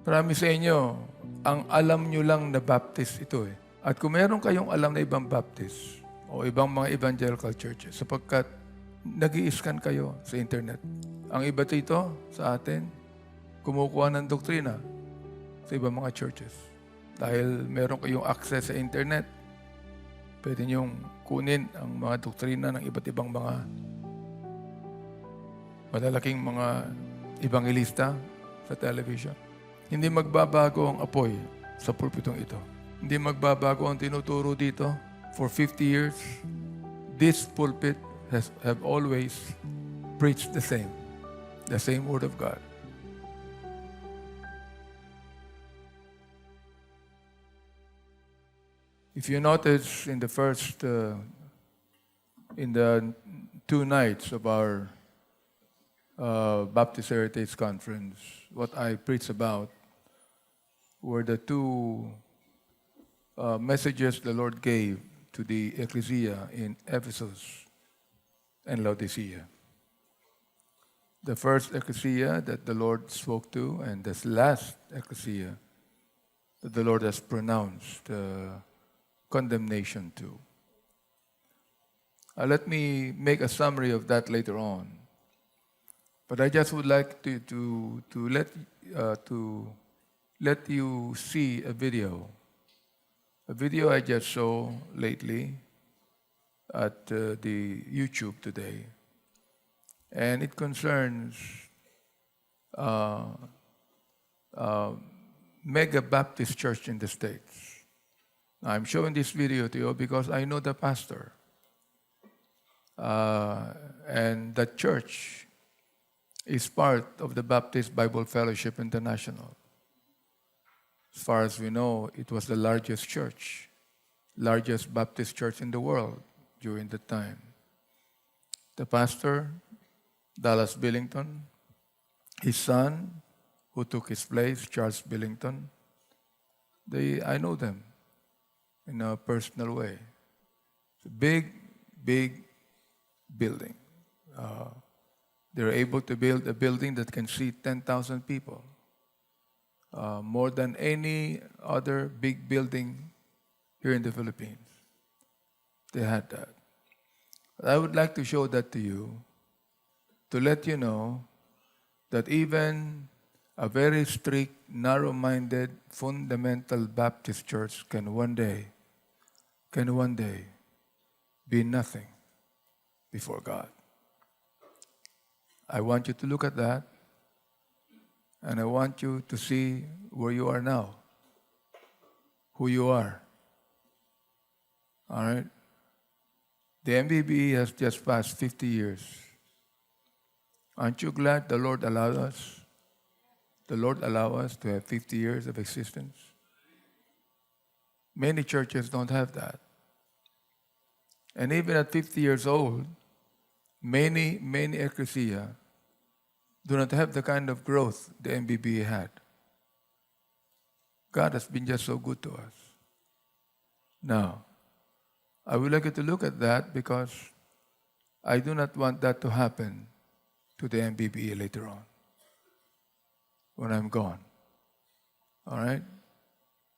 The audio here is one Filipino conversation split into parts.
Marami sa inyo, ang alam nyo lang na Baptist ito eh. At kung meron kayong alam na ibang Baptist o ibang mga evangelical churches, sapagkat nag-i-scan kayo sa internet. Ang iba dito sa atin, kumukuha ng doktrina sa ibang mga churches. Dahil meron kayong access sa internet, pwede niyong kunin ang mga doktrina ng iba't ibang mga malalaking mga evangelista sa television. Hindi magbabago ang apoy sa pulpitong ito. Hindi magbabago ang tinuturo dito. For 50 years, this pulpit have always preached the same Word of God. If you notice in the first, in the 2 nights of our Baptist Heritage Conference, what I preached about were the 2 messages the Lord gave to the ecclesia in Ephesus and Laodicea. The first ecclesia that the Lord spoke to, and this last ecclesia that the Lord has pronounced condemnation to. Let me make a summary of that later on. But I just would like to let you see a video I just saw lately at the YouTube today, and it concerns mega Baptist church in the States. Now, I'm showing this video to you because I know the pastor, and the church is part of the Baptist Bible Fellowship International. As far as we know, it was the largest Baptist church in the world during that time. The pastor, Dallas Billington, his son, who took his place, Charles Billington, I know them in a personal way. It's a big building. They're able to build a building that can seat 10,000 people. More than any other big building here in the Philippines. They had that. I would like to show that to you, to let you know that even a very strict, narrow-minded, fundamental Baptist church can one day be nothing before God. I want you to look at that, and I want you to see where you are now, who you are. All right? The MBBE has just passed 50 years. Aren't you glad the Lord allowed us? The Lord allowed us to have 50 years of existence. Many churches don't have that. And even at 50 years old, many ecclesia do not have the kind of growth the MBBA had. God has been just so good to us. Now, I would like you to look at that because I do not want that to happen to the MBBA later on when I'm gone. All right?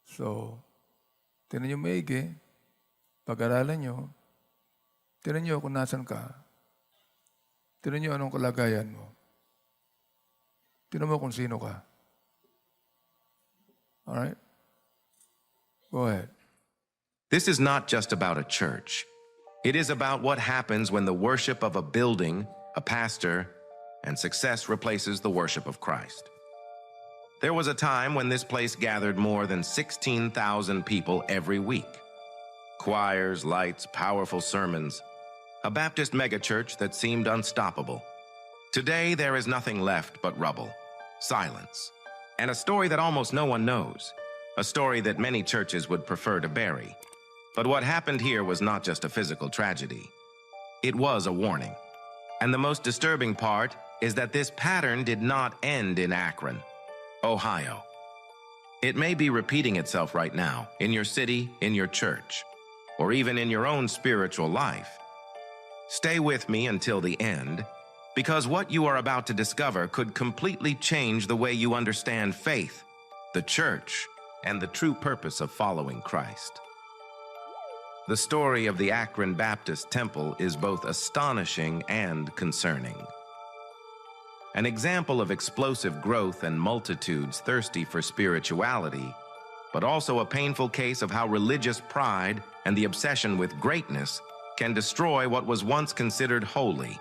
So, tinan nyo maigi, pag-aralan nyo, tinan nyo kung nasan ka, tinan nyo anong kalagayan mo, tinan mo kung sino ka. All right? Go ahead. This is not just about a church. It is about what happens when the worship of a building, a pastor, and success replaces the worship of Christ. There was a time when this place gathered more than 16,000 people every week. Choirs, lights, powerful sermons. A Baptist megachurch that seemed unstoppable. Today, there is nothing left but rubble, silence, and a story that almost no one knows. A story that many churches would prefer to bury. But what happened here was not just a physical tragedy. It was a warning. And the most disturbing part is that this pattern did not end in Akron, Ohio. It may be repeating itself right now in your city, in your church, or even in your own spiritual life. Stay with me until the end, because what you are about to discover could completely change the way you understand faith, the church, and the true purpose of following Christ. The story of the Akron Baptist Temple is both astonishing and concerning. An example of explosive growth and multitudes thirsty for spirituality, but also a painful case of how religious pride and the obsession with greatness can destroy what was once considered holy.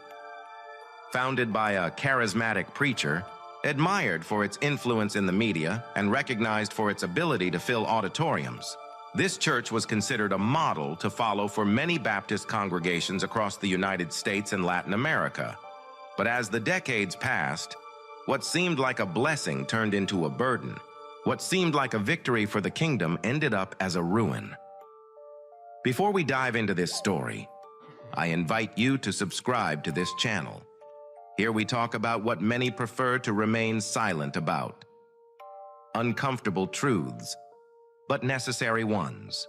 Founded by a charismatic preacher, admired for its influence in the media, and recognized for its ability to fill auditoriums, this church was considered a model to follow for many Baptist congregations across the United States and Latin America. But as the decades passed, what seemed like a blessing turned into a burden. What seemed like a victory for the kingdom ended up as a ruin. Before we dive into this story, I invite you to subscribe to this channel. Here we talk about what many prefer to remain silent about. Uncomfortable truths, but necessary ones.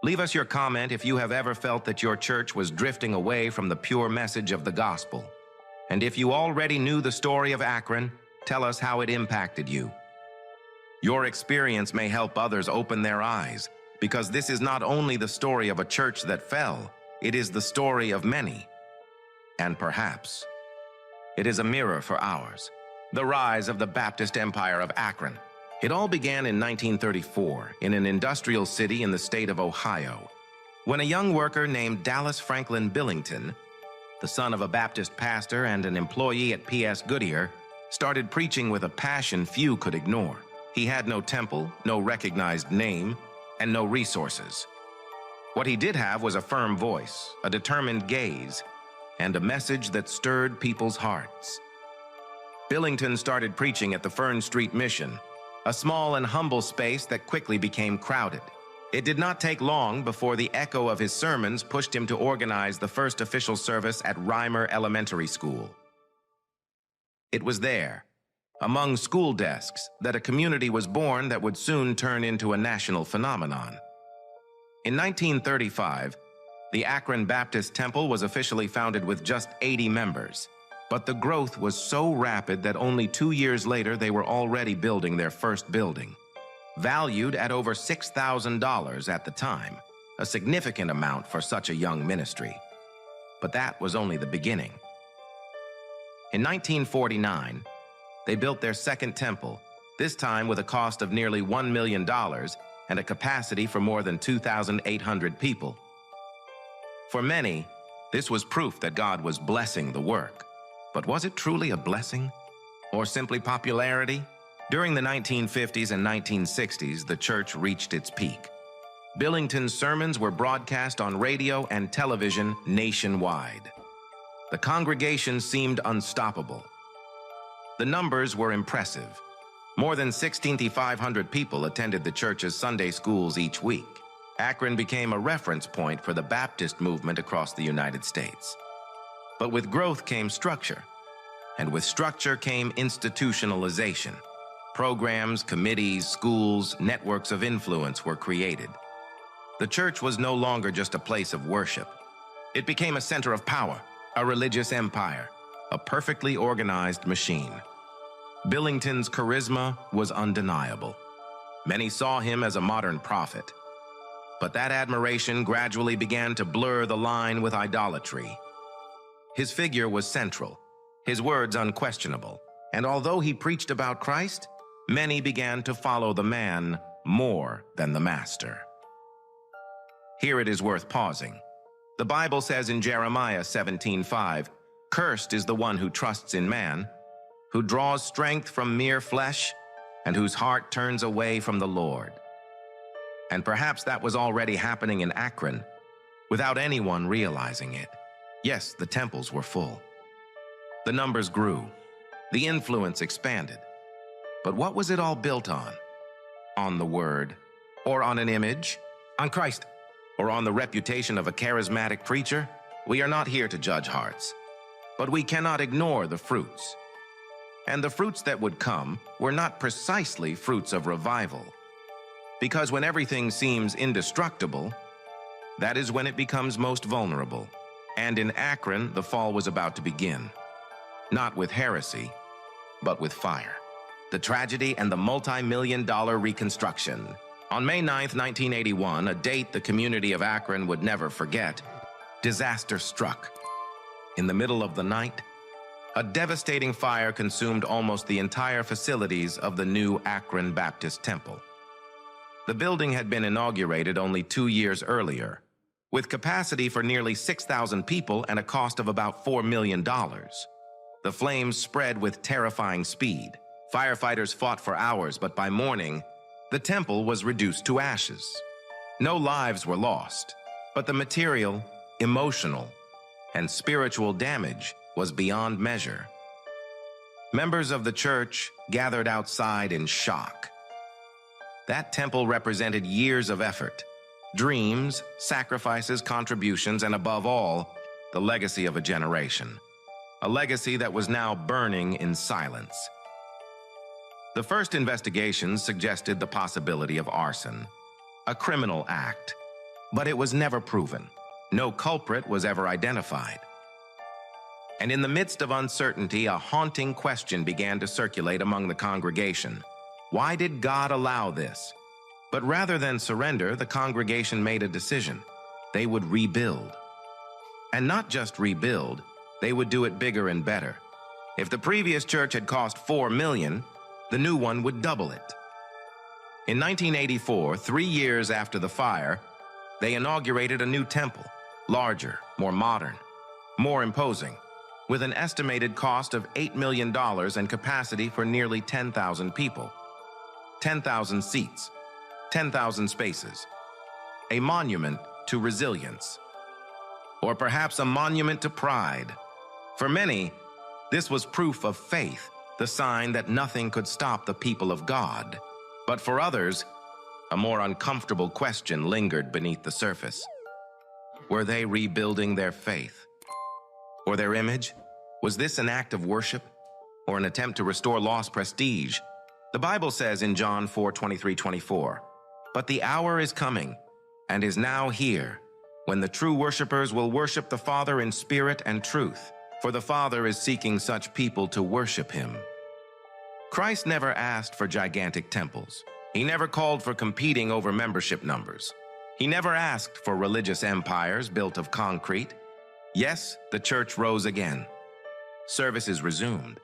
Leave us your comment if you have ever felt that your church was drifting away from the pure message of the gospel. And if you already knew the story of Akron, tell us how it impacted you. Your experience may help others open their eyes, because this is not only the story of a church that fell, it is the story of many. And perhaps it is a mirror for ours. The rise of the Baptist Empire of Akron. It all began in 1934 in an industrial city in the state of Ohio, when a young worker named Dallas Franklin Billington, the son of a Baptist pastor and an employee at P.S. Goodyear, started preaching with a passion few could ignore. He had no temple, no recognized name, and no resources. What he did have was a firm voice, a determined gaze, and a message that stirred people's hearts. Billington started preaching at the Fern Street Mission, a small and humble space that quickly became crowded. It did not take long before the echo of his sermons pushed him to organize the first official service at Reimer Elementary School. It was there, among school desks, that a community was born that would soon turn into a national phenomenon. In 1935, the Akron Baptist Temple was officially founded with just 80 members, but the growth was so rapid that only 2 years later they were already building their first building, valued at over $6,000 at the time, a significant amount for such a young ministry. But that was only the beginning. In 1949, they built their second temple, this time with a cost of nearly $1 million and a capacity for more than 2,800 people. For many, this was proof that God was blessing the work. But was it truly a blessing? Or simply popularity? During the 1950s and 1960s, the church reached its peak. Billington's sermons were broadcast on radio and television nationwide. The congregation seemed unstoppable. The numbers were impressive. More than 6,500 people attended the church's Sunday schools each week. Akron became a reference point for the Baptist movement across the United States. But with growth came structure, and with structure came institutionalization. Programs, committees, schools, networks of influence were created. The church was no longer just a place of worship. It became a center of power, a religious empire, a perfectly organized machine. Billington's charisma was undeniable. Many saw him as a modern prophet. But that admiration gradually began to blur the line with idolatry. His figure was central, his words unquestionable, and although he preached about Christ, many began to follow the man more than the master. Here it is worth pausing. The Bible says in Jeremiah 17:5, "Cursed is the one who trusts in man, who draws strength from mere flesh, and whose heart turns away from the Lord." And perhaps that was already happening in Akron, without anyone realizing it. Yes, the temples were full. The numbers grew. The influence expanded. But what was it all built on? On the Word? Or on an image? On Christ? Or on the reputation of a charismatic preacher? We are not here to judge hearts. But we cannot ignore the fruits. And the fruits that would come were not precisely fruits of revival. Because when everything seems indestructible, that is when it becomes most vulnerable. And in Akron, the fall was about to begin. Not with heresy, but with fire. the tragedy, and the multi-million-dollar reconstruction. On May 9, 1981, a date the community of Akron would never forget, disaster struck. In the middle of the night, a devastating fire consumed almost the entire facilities of the new Akron Baptist Temple. The building had been inaugurated only 2 years earlier, with capacity for nearly 6,000 people and a cost of about $4 million. The flames spread with terrifying speed. Firefighters fought for hours, but by morning, the temple was reduced to ashes. No lives were lost, but the material, emotional, and spiritual damage was beyond measure. Members of the church gathered outside in shock. That temple represented years of effort, dreams, sacrifices, contributions, and above all, the legacy of a generation. A legacy that was now burning in silence. The first investigations suggested the possibility of arson, a criminal act, but it was never proven. No culprit was ever identified. And in the midst of uncertainty, a haunting question began to circulate among the congregation. Why did God allow this? But rather than surrender, the congregation made a decision. They would rebuild. And not just rebuild, they would do it bigger and better. If the previous church had cost $4 million, the new one would double it. In 1984, 3 years after the fire, they inaugurated a new temple, larger, more modern, more imposing, with an estimated cost of $8 million and capacity for nearly 10,000 people. 10,000 seats, 10,000 spaces, a monument to resilience, or perhaps a monument to pride. For many, this was proof of faith, the sign that nothing could stop the people of God. But for others, a more uncomfortable question lingered beneath the surface. Were they rebuilding their faith? Or their image? Was this an act of worship? Or an attempt to restore lost prestige? The Bible says in John 4:23-24, "But the hour is coming, and is now here, when the true worshipers will worship the Father in spirit and truth, for the Father is seeking such people to worship him." Christ never asked for gigantic temples. He never called for competing over membership numbers. He never asked for religious empires built of concrete. Yes, the church rose again. Services resumed.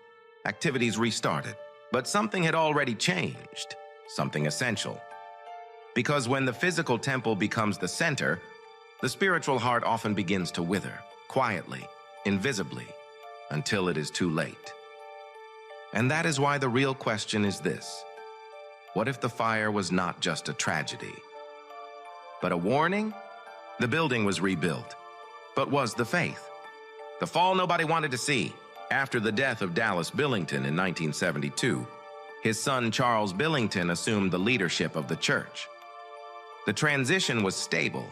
Activities restarted. But something had already changed, something essential. Because when the physical temple becomes the center, the spiritual heart often begins to wither, quietly, invisibly, until it is too late. And that is why the real question is this: what if the fire was not just a tragedy, but a warning? The building was rebuilt, but was the faith? The fall nobody wanted to see. After the death of Dallas Billington in 1972, his son Charles Billington assumed the leadership of the church. The transition was stable,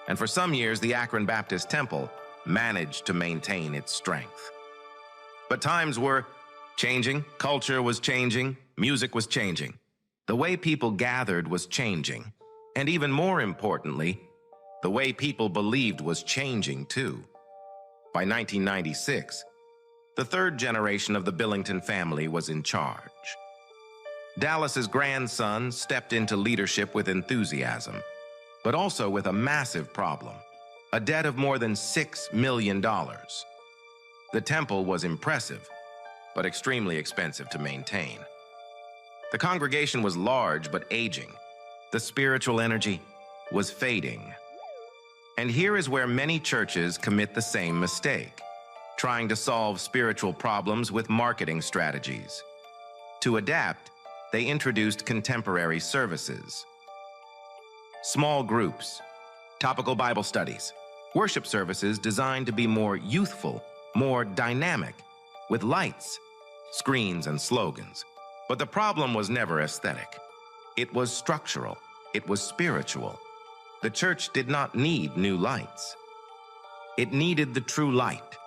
and for some years the Akron Baptist Temple managed to maintain its strength. But times were changing, culture was changing, music was changing. The way people gathered was changing, and even more importantly, the way people believed was changing too. By 1996, the third generation of the Billington family was in charge. Dallas's grandson stepped into leadership with enthusiasm, but also with a massive problem, a debt of more than $6 million. The temple was impressive, but extremely expensive to maintain. The congregation was large but aging. The spiritual energy was fading. And here is where many churches commit the same mistake, trying to solve spiritual problems with marketing strategies. To adapt, they introduced contemporary services. Small groups, topical Bible studies, worship services designed to be more youthful, more dynamic, with lights, screens, and slogans. But the problem was never aesthetic. It was structural. It was spiritual. The church did not need new lights. It needed the true light.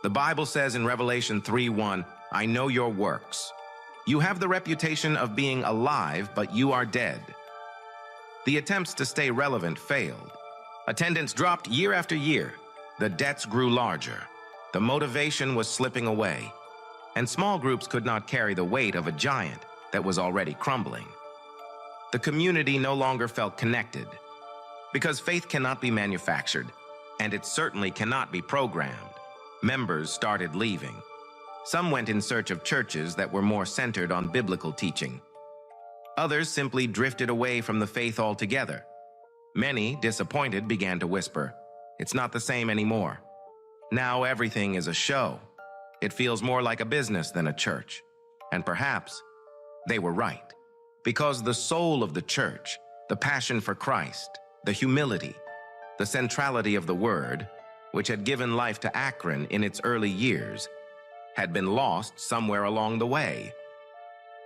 The Bible says in Revelation 3:1, "I know your works. You have the reputation of being alive, but you are dead." The attempts to stay relevant failed. Attendance dropped year after year. The debts grew larger. The motivation was slipping away. And small groups could not carry the weight of a giant that was already crumbling. The community no longer felt connected, because faith cannot be manufactured, and it certainly cannot be programmed. Members started leaving. Some went in search of churches that were more centered on biblical teaching. Others simply drifted away from the faith altogether. Many, disappointed, began to whisper, "It's not the same anymore. Now everything is a show. It feels more like a business than a church." And perhaps they were right, because the soul of the church, the passion for Christ, the humility, the centrality of the Word, which had given life to Akron in its early years, had been lost somewhere along the way.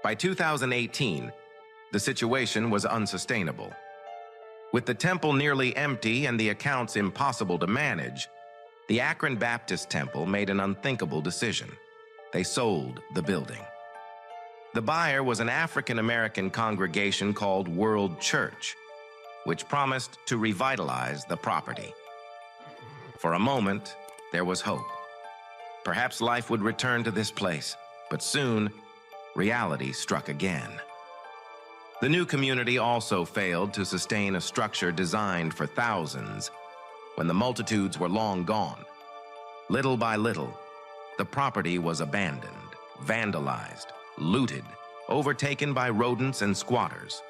By 2018, the situation was unsustainable. With the temple nearly empty and the accounts impossible to manage, the Akron Baptist Temple made an unthinkable decision. They sold the building. The buyer was an African-American congregation called World Church, which promised to revitalize the property. For a moment, there was hope. Perhaps life would return to this place, but soon, reality struck again. The new community also failed to sustain a structure designed for thousands when the multitudes were long gone. Little by little, the property was abandoned, vandalized, looted, overtaken by rodents and squatters.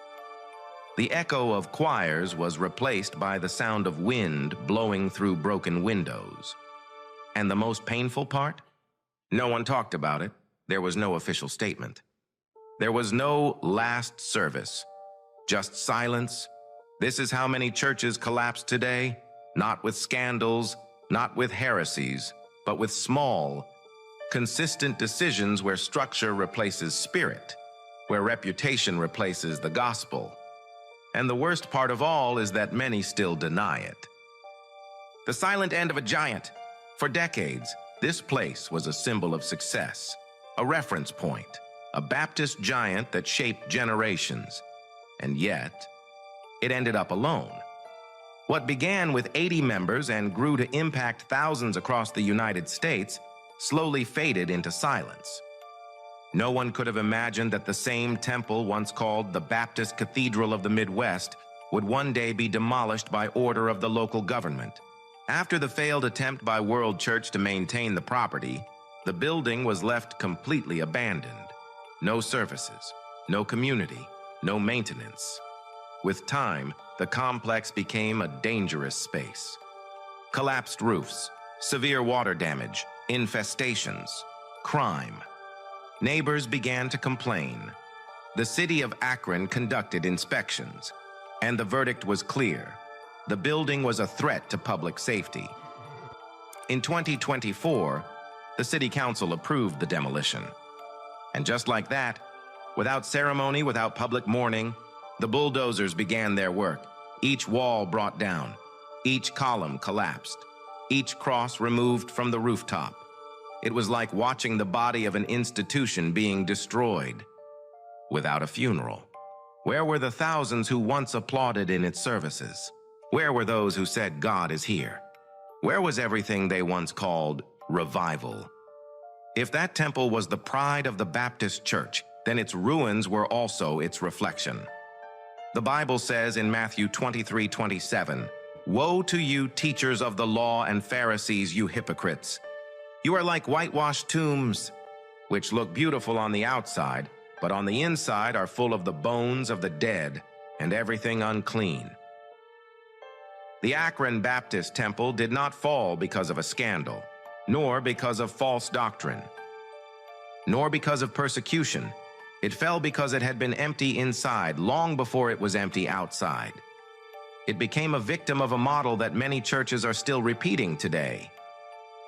The echo of choirs was replaced by the sound of wind blowing through broken windows. And the most painful part? No one talked about it. There was no official statement. There was no last service, just silence. This is how many churches collapse today, not with scandals, not with heresies, but with small, consistent decisions where structure replaces spirit, where reputation replaces the gospel. And the worst part of all is that many still deny it. The silent end of a giant. For decades, this place was a symbol of success, a reference point, a Baptist giant that shaped generations. And yet, it ended up alone. What began with 80 members and grew to impact thousands across the United States slowly faded into silence. No one could have imagined that the same temple once called the Baptist Cathedral of the Midwest would one day be demolished by order of the local government. After the failed attempt by World Church to maintain the property, the building was left completely abandoned. No services, no community, no maintenance. With time, the complex became a dangerous space. Collapsed roofs, severe water damage, infestations, crime. Neighbors began to complain. The city of Akron conducted inspections, and the verdict was clear. The building was a threat to public safety. In 2024, the city council approved the demolition. And just like that, without ceremony, without public mourning, the bulldozers began their work. Each wall brought down, each column collapsed, each cross removed from the rooftop. It was like watching the body of an institution being destroyed without a funeral. Where were the thousands who once applauded in its services? Where were those who said God is here? Where was everything they once called revival? If that temple was the pride of the Baptist Church, then its ruins were also its reflection. The Bible says in Matthew 23:27, "Woe to you, teachers of the law and Pharisees, you hypocrites! You are like whitewashed tombs, which look beautiful on the outside, but on the inside are full of the bones of the dead and everything unclean." The Akron Baptist Temple did not fall because of a scandal, nor because of false doctrine, nor because of persecution. It fell because it had been empty inside long before it was empty outside. It became a victim of a model that many churches are still repeating today.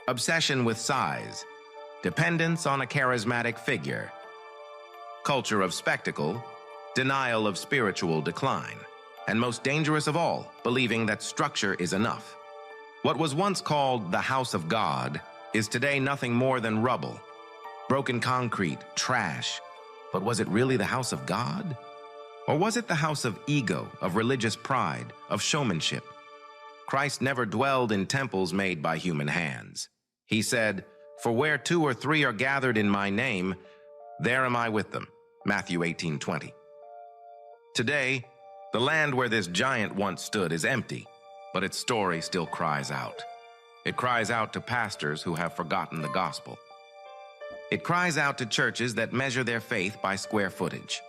Obsession with size, dependence on a charismatic figure, culture of spectacle, denial of spiritual decline, and most dangerous of all, believing that structure is enough. What was once called the house of God is today nothing more than rubble, broken concrete, trash. But was it really the house of God? Or was it the house of ego, of religious pride, of showmanship? Christ never dwelled in temples made by human hands. He said, "For where 2 or 3 are gathered in my name, there am I with them." Matthew 18:20. Today, the land where this giant once stood is empty, but its story still cries out. It cries out to pastors who have forgotten the gospel. It cries out to churches that measure their faith by square footage.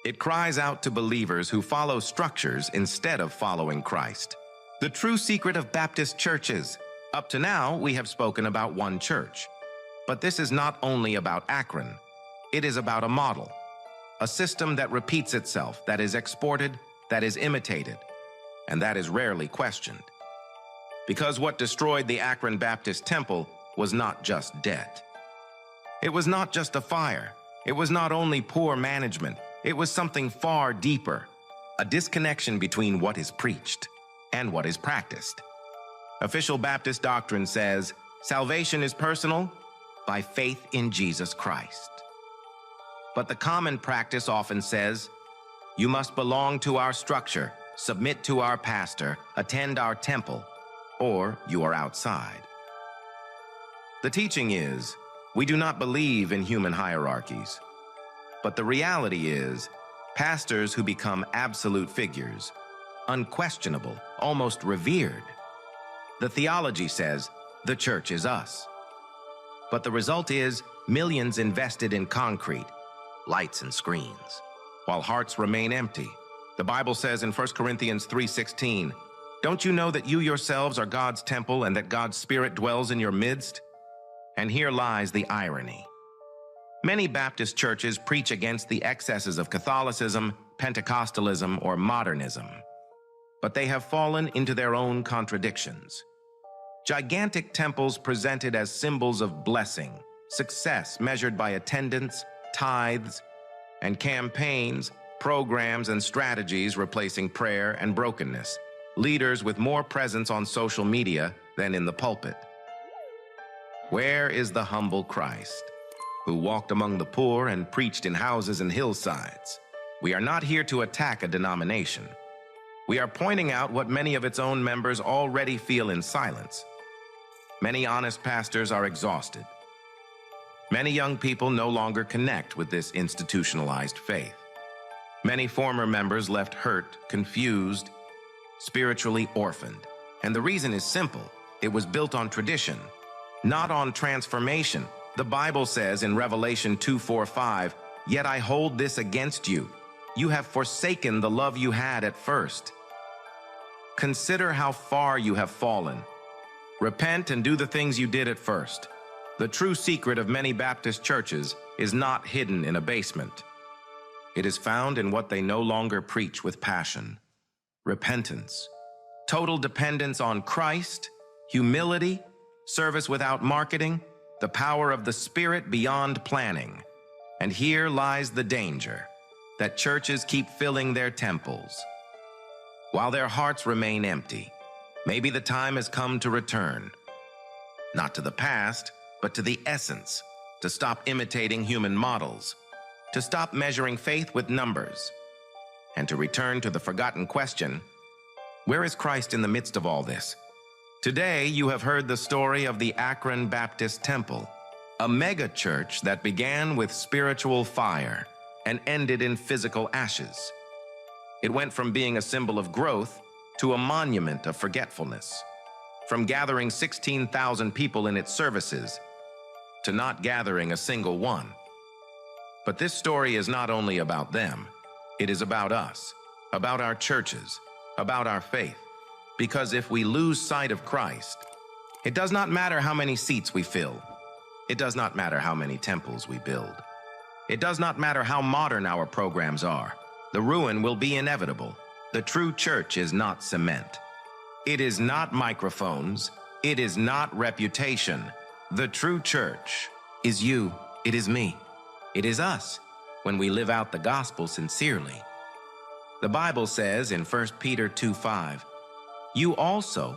It cries out to believers who follow structures instead of following Christ. The true secret of Baptist churches. Up to now, we have spoken about one church. But this is not only about Akron. It is about a model, a system that repeats itself, that is exported, that is imitated, and that is rarely questioned. Because what destroyed the Akron Baptist Temple was not just debt. It was not just a fire. It was not only poor management. It was something far deeper, a disconnection between what is preached and what is practiced. Official Baptist doctrine says, salvation is personal by faith in Jesus Christ. But the common practice often says, you must belong to our structure, submit to our pastor, attend our temple, or you are outside. The teaching is, we do not believe in human hierarchies. But the reality is, pastors who become absolute figures, unquestionable, almost revered. The theology says, the church is us. But the result is millions invested in concrete, lights and screens, while hearts remain empty. The Bible says in 1 Corinthians 3:16, don't you know that you yourselves are God's temple and that God's Spirit dwells in your midst? And here lies the irony. Many Baptist churches preach against the excesses of Catholicism, Pentecostalism, or modernism, but they have fallen into their own contradictions. Gigantic temples presented as symbols of blessing, success measured by attendance, tithes, and campaigns, programs, and strategies replacing prayer and brokenness, leaders with more presence on social media than in the pulpit. Where is the humble Christ, who walked among the poor and preached in houses and hillsides? We are not here to attack a denomination. We are pointing out what many of its own members already feel in silence. Many honest pastors are exhausted. Many young people no longer connect with this institutionalized faith. Many former members left hurt, confused, spiritually orphaned. And the reason is simple. It was built on tradition, not on transformation. The Bible says in Revelation 2:4-5, yet I hold this against you. You have forsaken the love you had at first. Consider how far you have fallen. Repent and do the things you did at first. The true secret of many Baptist churches is not hidden in a basement. It is found in what they no longer preach with passion. Repentance, total dependence on Christ, humility, service without marketing, the power of the Spirit beyond planning. And here lies the danger, that churches keep filling their temples, while their hearts remain empty. Maybe the time has come to return, not to the past, but to the essence, to stop imitating human models, to stop measuring faith with numbers, and to return to the forgotten question, where is Christ in the midst of all this? Today, you have heard the story of the Akron Baptist Temple, a mega church that began with spiritual fire and ended in physical ashes. It went from being a symbol of growth to a monument of forgetfulness, from gathering 16,000 people in its services to not gathering a single one. But this story is not only about them, it is about us, about our churches, about our faith. Because if we lose sight of Christ, it does not matter how many seats we fill. It does not matter how many temples we build. It does not matter how modern our programs are. The ruin will be inevitable. The true church is not cement. It is not microphones. It is not reputation. The true church is you. It is me. It is us when we live out the gospel sincerely. The Bible says in 1 Peter 2:5, you also,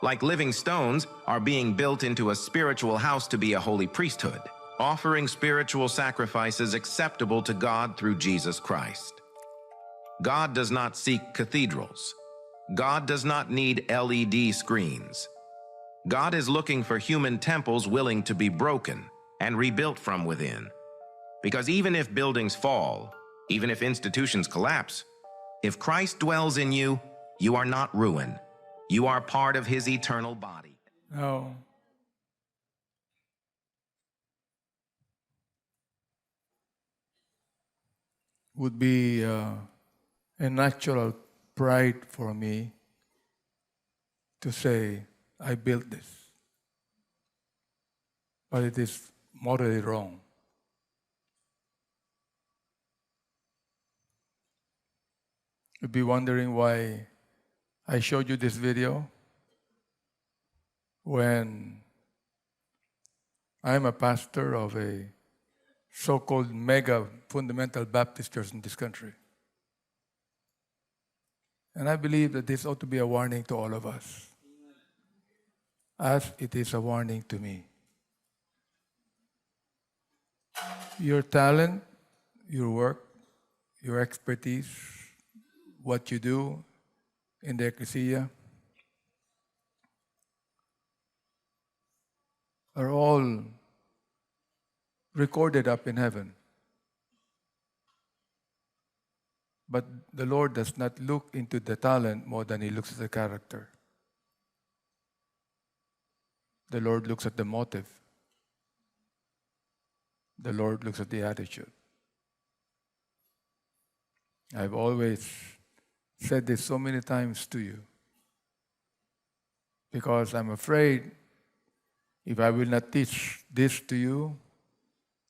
like living stones, are being built into a spiritual house to be a holy priesthood, offering spiritual sacrifices acceptable to God through Jesus Christ. God does not seek cathedrals. God does not need LED screens. God is looking for human temples willing to be broken and rebuilt from within. Because even if buildings fall, even if institutions collapse, if Christ dwells in you, you are not ruin. You are part of his eternal body. Now, would be a natural pride for me to say, I built this. But it is morally wrong. You'd be wondering why I showed you this video when I'm a pastor of a so-called mega fundamental Baptist church in this country. And I believe that this ought to be a warning to all of us, as it is a warning to me. Your talent, your work, your expertise, what you do in the ecclesia are all recorded up in heaven. But the Lord does not look into the talent more than he looks at the character. The Lord looks at the motive. The Lord looks at the attitude. I've always said this so many times to you because I'm afraid if I will not teach this to you,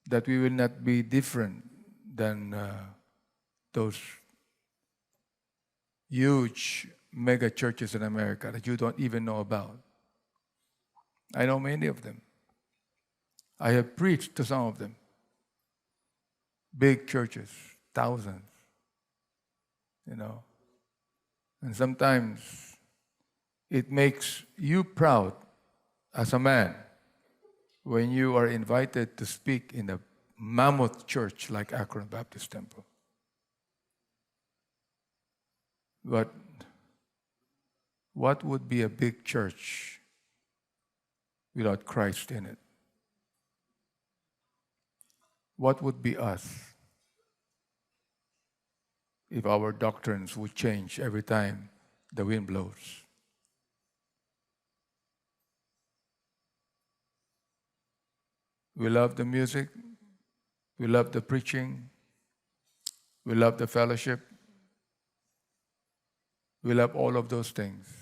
that we will not be different than those huge mega churches in America that you don't even know about. I know many of them. I have preached to some of them. Big churches, thousands, And sometimes it makes you proud as a man when you are invited to speak in a mammoth church like Akron Baptist Temple. But what would be a big church without Christ in it? What would be us if our doctrines would change every time the wind blows? We love the music, we love the preaching, we love the fellowship, we love all of those things.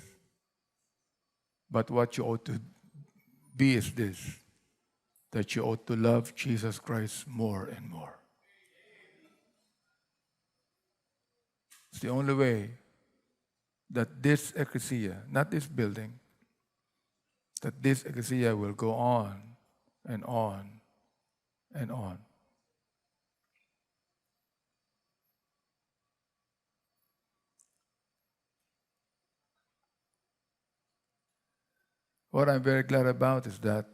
But what you ought to be is this, that you ought to love Jesus Christ more and more. It's the only way that this ecclesia, not this building, that this ecclesia will go on and on and on. What I'm very glad about is that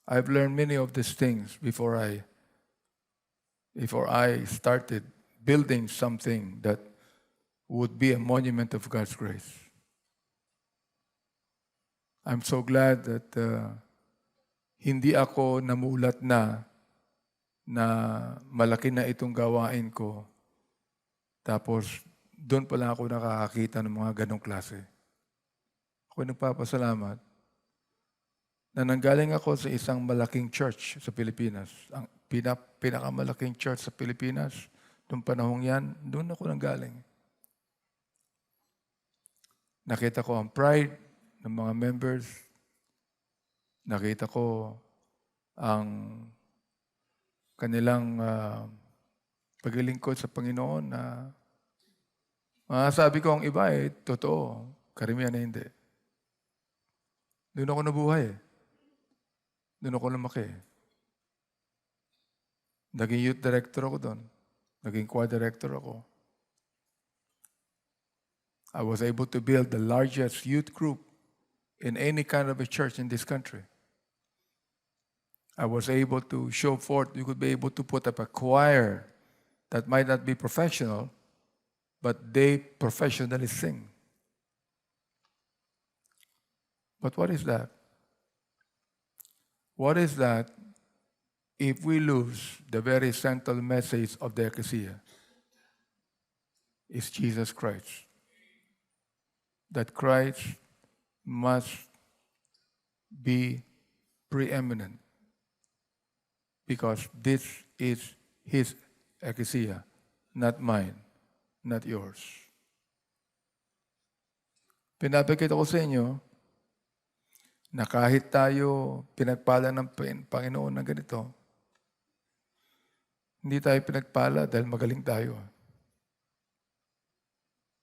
I've learned many of these things before I started building something that would be a monument of God's grace. I'm so glad that hindi ako namulat na malaki na itong gawain ko. Tapos doon pala ako nakakakita ng mga ganong klase. Ako nagpapasalamat na nanggaling ako sa isang malaking church sa Pilipinas. Ang pinakamalaking church sa Pilipinas, noong panahong yan, doon ako nanggaling. Nakita ko ang pride ng mga members. Nakita ko ang kanilang paglilingkod sa Panginoon na masasabi ko ang iba totoo. Karamihan na hindi. Doon ako nabuhay. Doon ako lumaki. Naging youth director ako doon. Naging choir director ako. I was able to build the largest youth group in any kind of a church in this country. I was able to show forth, you could be able to put up a choir that might not be professional, but they professionally sing. But what is that? What is that if we lose the very central message of the ecclesia, is Jesus Christ. That Christ must be preeminent because this is His ecclesia, not mine, not yours. Pinapakita ko sa inyo na kahit tayo pinagpala ng Panginoon ng ganito, hindi tayo pinagpala dahil magaling tayo.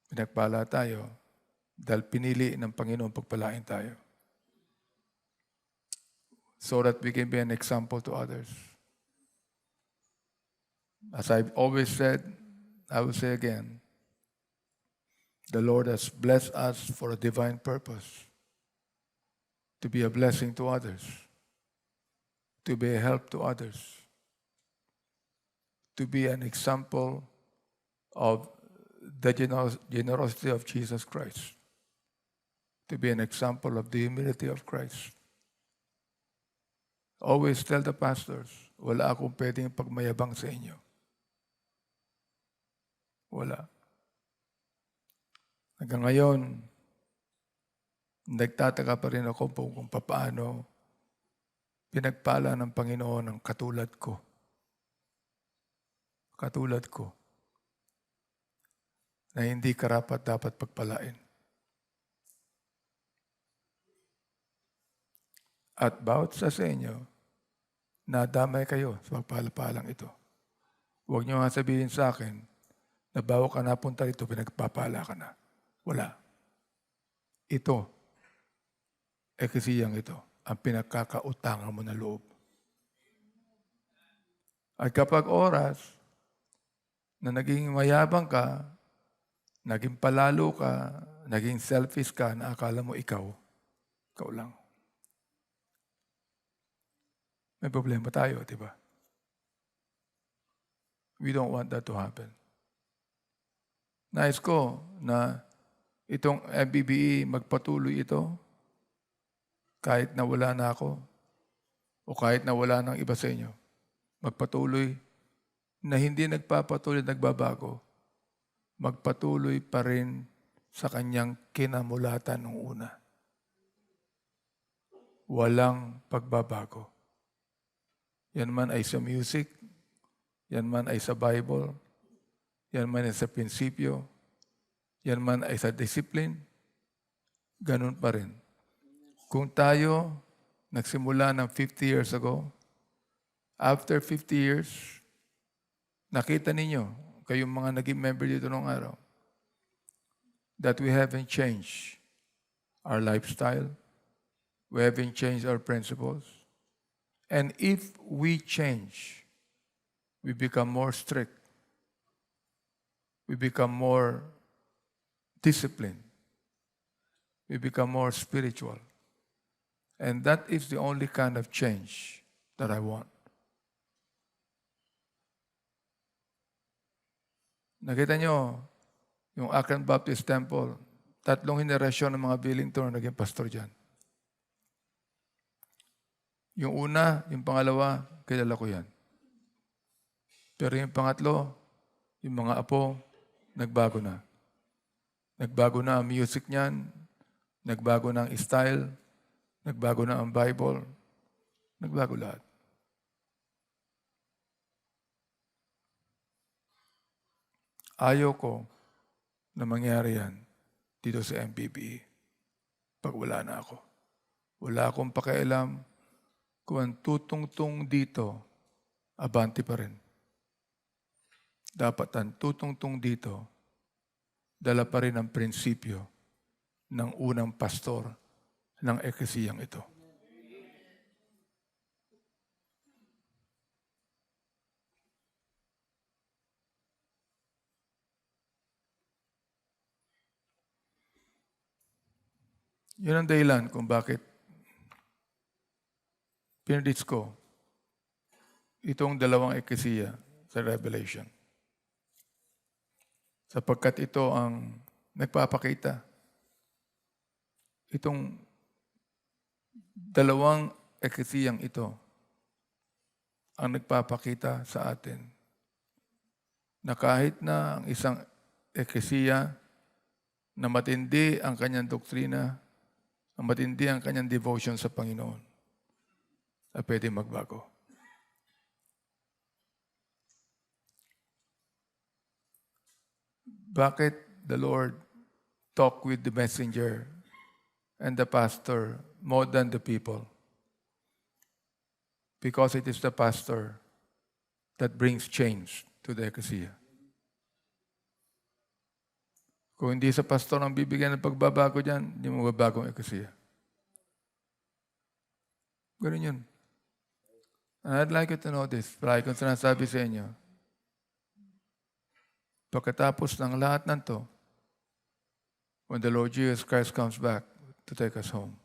Pinagpala tayo dahil pinili ng Panginoon pagpalain tayo. So that we can be an example to others. As I've always said, I will say again, the Lord has blessed us for a divine purpose, to be a blessing to others, to be a help to others, to be an example of the generosity of Jesus Christ, to be an example of the humility of Christ. Always tell the pastors, wala akong pwedeng pagmayabang sa inyo. Wala. Hanggang ngayon, nagtataka pa rin ako kung paano pinagpala ng Panginoon ang katulad ko. Katulad ko. Na hindi karapat dapat pagpalain. At bawat sa inyo, nadamay kayo sa pagpalapalang ito. Huwag niyo nga sabihin sa akin, na bago ka napunta rito, pinagpapala ka na. Wala. Ito, eklesiyang ito, ang pinagkakautangan mo na loob. At kapag oras na naging mayabang ka, naging palalo ka, naging selfish ka, na akala mo ikaw lang. May problema tayo, di ba? We don't want that to happen. Nais ko na itong MBBE magpatuloy ito kahit na wala na ako o kahit na wala ng iba sa inyo. Magpatuloy na hindi nagpapatuloy, nagbabago. Magpatuloy pa rin sa kanyang kinamulatan nung una. Walang pagbabago. Yan man ay sa music, yan man ay sa Bible, yan man ay sa prinsipyo, yan man ay sa discipline, ganun pa rin. Kung tayo nagsimula ng 50 years ago, after 50 years, nakita ninyo, kayong mga naging member dito nung araw, that we haven't changed our lifestyle, we haven't changed our principles. And if we change, we become more strict. We become more disciplined. We become more spiritual. And that is the only kind of change that I want. Nakita nyo, yung Akron Baptist Temple, 3 henerasyon ng mga Billington na naging pastor dyan. Yung una, yung pangalawa, kilala ko yan. Pero yung pangatlo, yung mga apo, nagbago na. Nagbago na ang music niyan, nagbago na ang style, nagbago na ang Bible, nagbago lahat. Ayaw ko na mangyari yan dito sa MBBE pag wala na ako. Wala akong pakialam kung ang tutungtong dito, abante pa rin. Dapat ang tutungtong dito, dala pa rin ang prinsipyo ng unang pastor ng eklesiyang ito. Yun ang dahilan kung bakit pinadits ko itong 2 eklesiya sa Revelation. Sapagkat ito ang nagpapakita. Itong 2 eklesiyang ito ang nagpapakita sa atin na kahit na ang isang eklesiya na matindi ang kanyang doktrina, ang matindi ang kanyang devotion sa Panginoon, na pwede magbago. Bakit the Lord talk with the messenger and the pastor more than the people? Because it is the pastor that brings change to the ecclesia. Kung hindi sa pastor ang bibigyan ng pagbabago dyan, hindi mo mababago ang ecclesia. Ganun yun. And I'd like you to know this. Palagi kong sinasabi sa inyo, pagkatapos ng lahat ng to, when the Lord Jesus Christ comes back to take us home,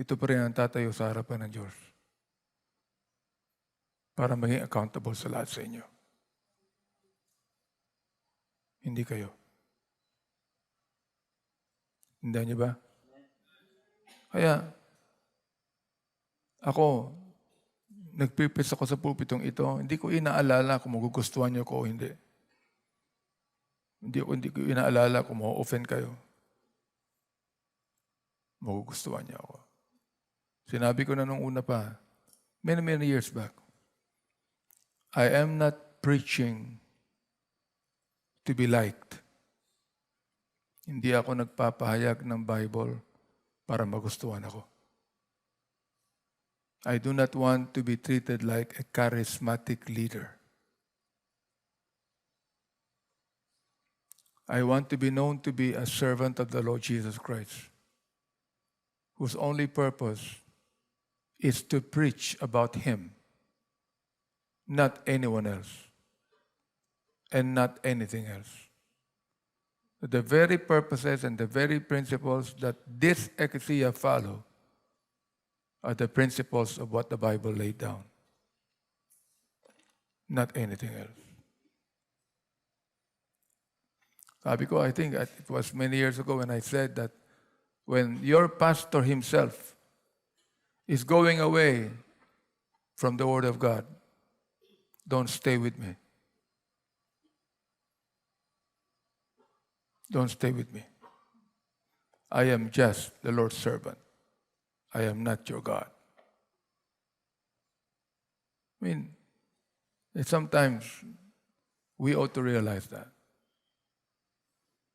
ito pa rin ang tatayo sa harapan ng Diyos para maging accountable sa lahat sa inyo. Hindi kayo. Hindi niyo ba? Kaya, ako, nagpipis ako sa pulpitong ito, hindi ko inaalala kung magugustuhan niyo ko o hindi. Hindi ko inaalala kung ma-offend kayo. Magugustuhan niyo ako. Sinabi ko na nung una pa, many years back, I am not preaching to be liked. Hindi ako nagpapahayag ng Bible para magustuhan ako. I do not want to be treated like a charismatic leader. I want to be known to be a servant of the Lord Jesus Christ, whose only purpose is to preach about Him, not anyone else, and not anything else. The very purposes and the very principles that this ecclesia follow are the principles of what the Bible laid down, not anything else. Sabi ko, I think it was many years ago when I said that when your pastor himself is going away from the Word of God, don't stay with me. Don't stay with me. I am just the Lord's servant. I am not your God. I mean, sometimes we ought to realize that.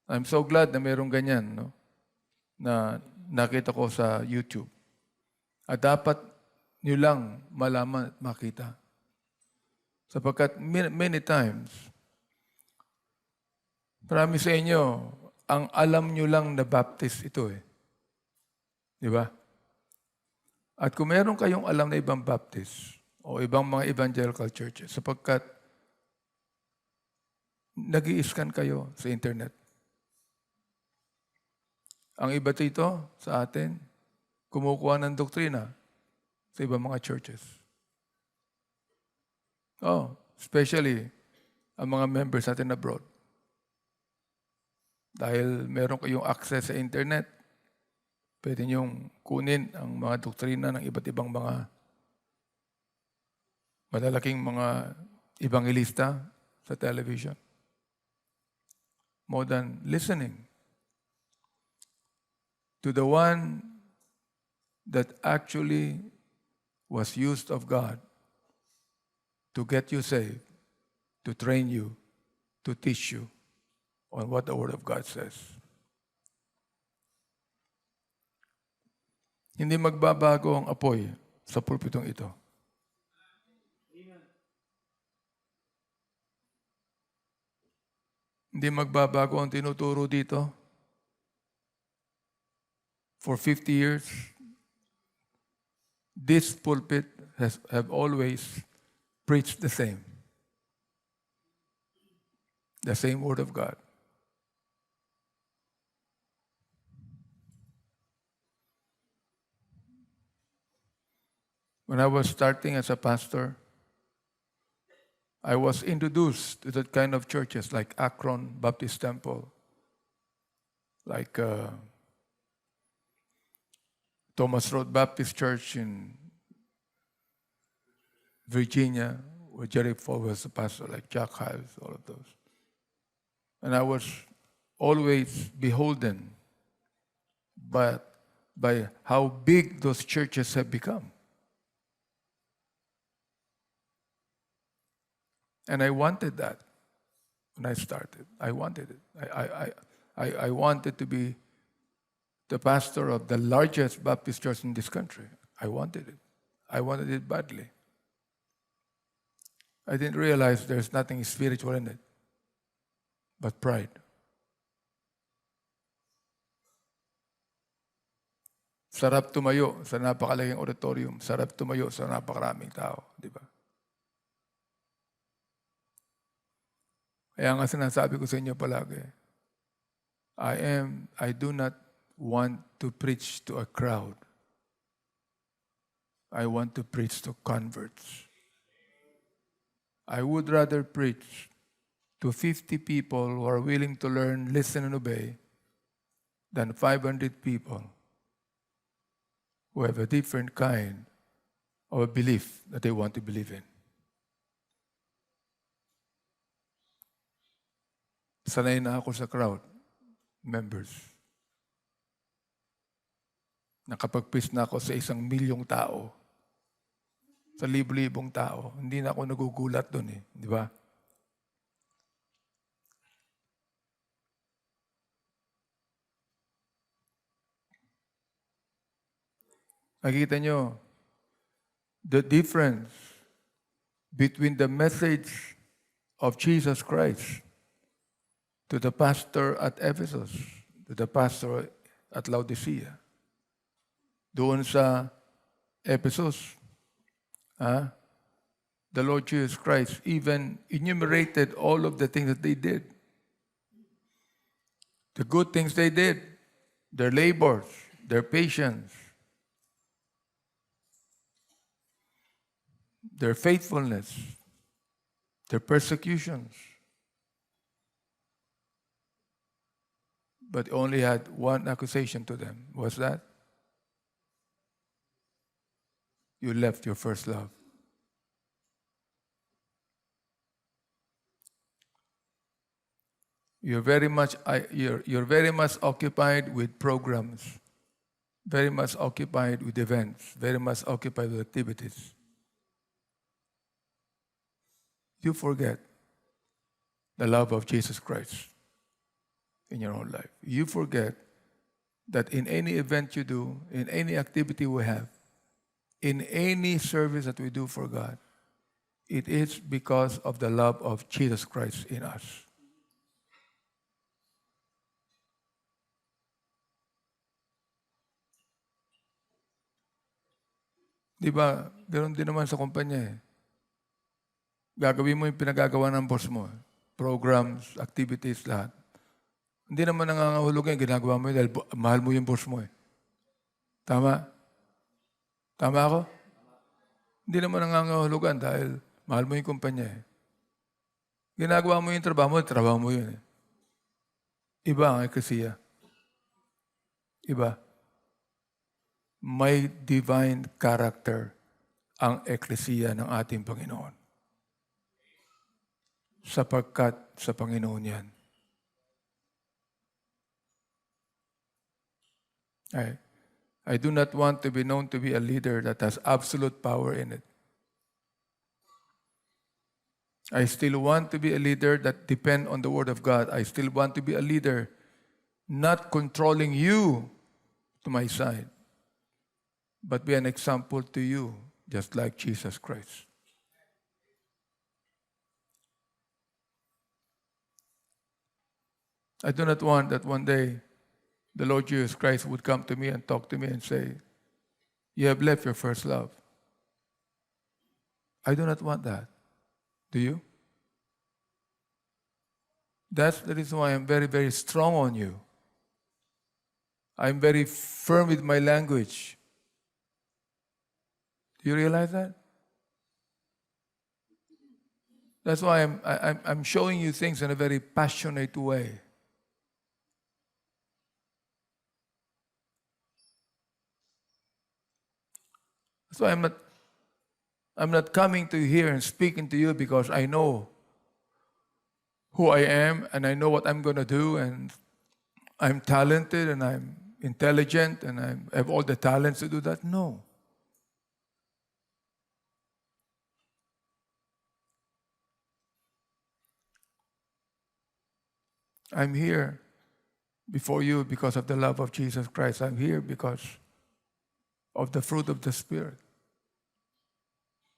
I'm so glad na mayroong ganyan, no? Na nakita ko sa YouTube. At dapat nyo lang malaman at makita. Sapagkat many times, marami sa inyo, ang alam nyo lang na Baptist ito eh. Di ba? At kung meron kayong alam na ibang Baptist o ibang mga evangelical churches, sapagkat nag-i-scan kayo sa internet. Ang iba dito sa atin, kumukuha ng doktrina sa ibang mga churches. Especially ang mga members natin abroad. Dahil meron kayong access sa internet, pwede niyong kunin ang mga doktrina ng iba't ibang mga malalaking mga evangelista sa television. More than listening to the one that actually was used of God to get you saved, to train you, to teach you on what the Word of God says. Hindi magbabago ang apoy sa pulpitong ito. Hindi magbabago ang tinuturo dito. For 50 years, this pulpit have always preached the same Word of God. When I was starting as a pastor, I was introduced to that kind of churches like Akron Baptist Temple, like Thomas Road Baptist Church in Virginia, where Jerry Falk was a pastor, like Jack Hiles, all of those. And I was always beholden by how big those churches have become. And I wanted that when I started. I wanted it. I wanted to be the pastor of the largest Baptist church in this country. I wanted it. I wanted it badly. I didn't realize there's nothing spiritual in it, but pride. Sarap tumayo sa napakalaking auditorium. Sarap tumayo sa napakaraming tao. Di ba? Kaya nga sinasabi ko sa inyo palagi, I do not want to preach to a crowd. I want to preach to converts. I would rather preach to 50 people who are willing to learn, listen, and obey than 500 people who have a different kind of a belief that they want to believe in. Sanay na ako sa crowd, members. Nakapag-preach na ako sa 1,000,000 tao. Sa libo-libong tao. Hindi na ako nagugulat doon eh. Di ba? Nakikita nyo, the difference between the message of Jesus Christ to the pastor at Ephesus, to the pastor at Laodicea. Doon sa Ephesus, the Lord Jesus Christ even enumerated all of the things that they did. The good things they did, their labors, their patience, their faithfulness, their persecutions. But only had one accusation to them. What's that? You left your first love. You're very much occupied with programs, very much occupied with events, very much occupied with activities. You forget the love of Jesus Christ in your own life. You forget that in any event you do, in any activity we have, in any service that we do for God, it is because of the love of Jesus Christ in us. Di ba, ganoon din naman sa kumpanya eh. Gagawin mo yung pinagagawa ng boss mo. Programs, activities, lahat. Hindi naman nangangahulugan yung ginagawa mo yun dahil mahal mo yung boss mo eh. Tama? Tama ako? Hindi naman nangangahulugan dahil mahal mo yung kumpanya eh. Ginagawa mo yung trabaho mo yun eh. Iba ang eklesiya. Iba. May divine character ang eklesiya ng ating Panginoon. Sapagkat sa Panginoon yan. I do not want to be known to be a leader that has absolute power in it. I still want to be a leader that depends on the Word of God. I still want to be a leader not controlling you to my side, but be an example to you, just like Jesus Christ. I do not want that one day the Lord Jesus Christ would come to me and talk to me and say, you have left your first love. I do not want that. Do you? That's the reason why I'm very, very strong on you. I'm very firm with my language. Do you realize that? That's why I'm showing you things in a very passionate way. So I'm not coming to here and speaking to you because I know who I am and I know what I'm going to do, and I'm talented and I'm intelligent and I have all the talents to do that. No. I'm here before you because of the love of Jesus Christ. I'm here because of the fruit of the Spirit.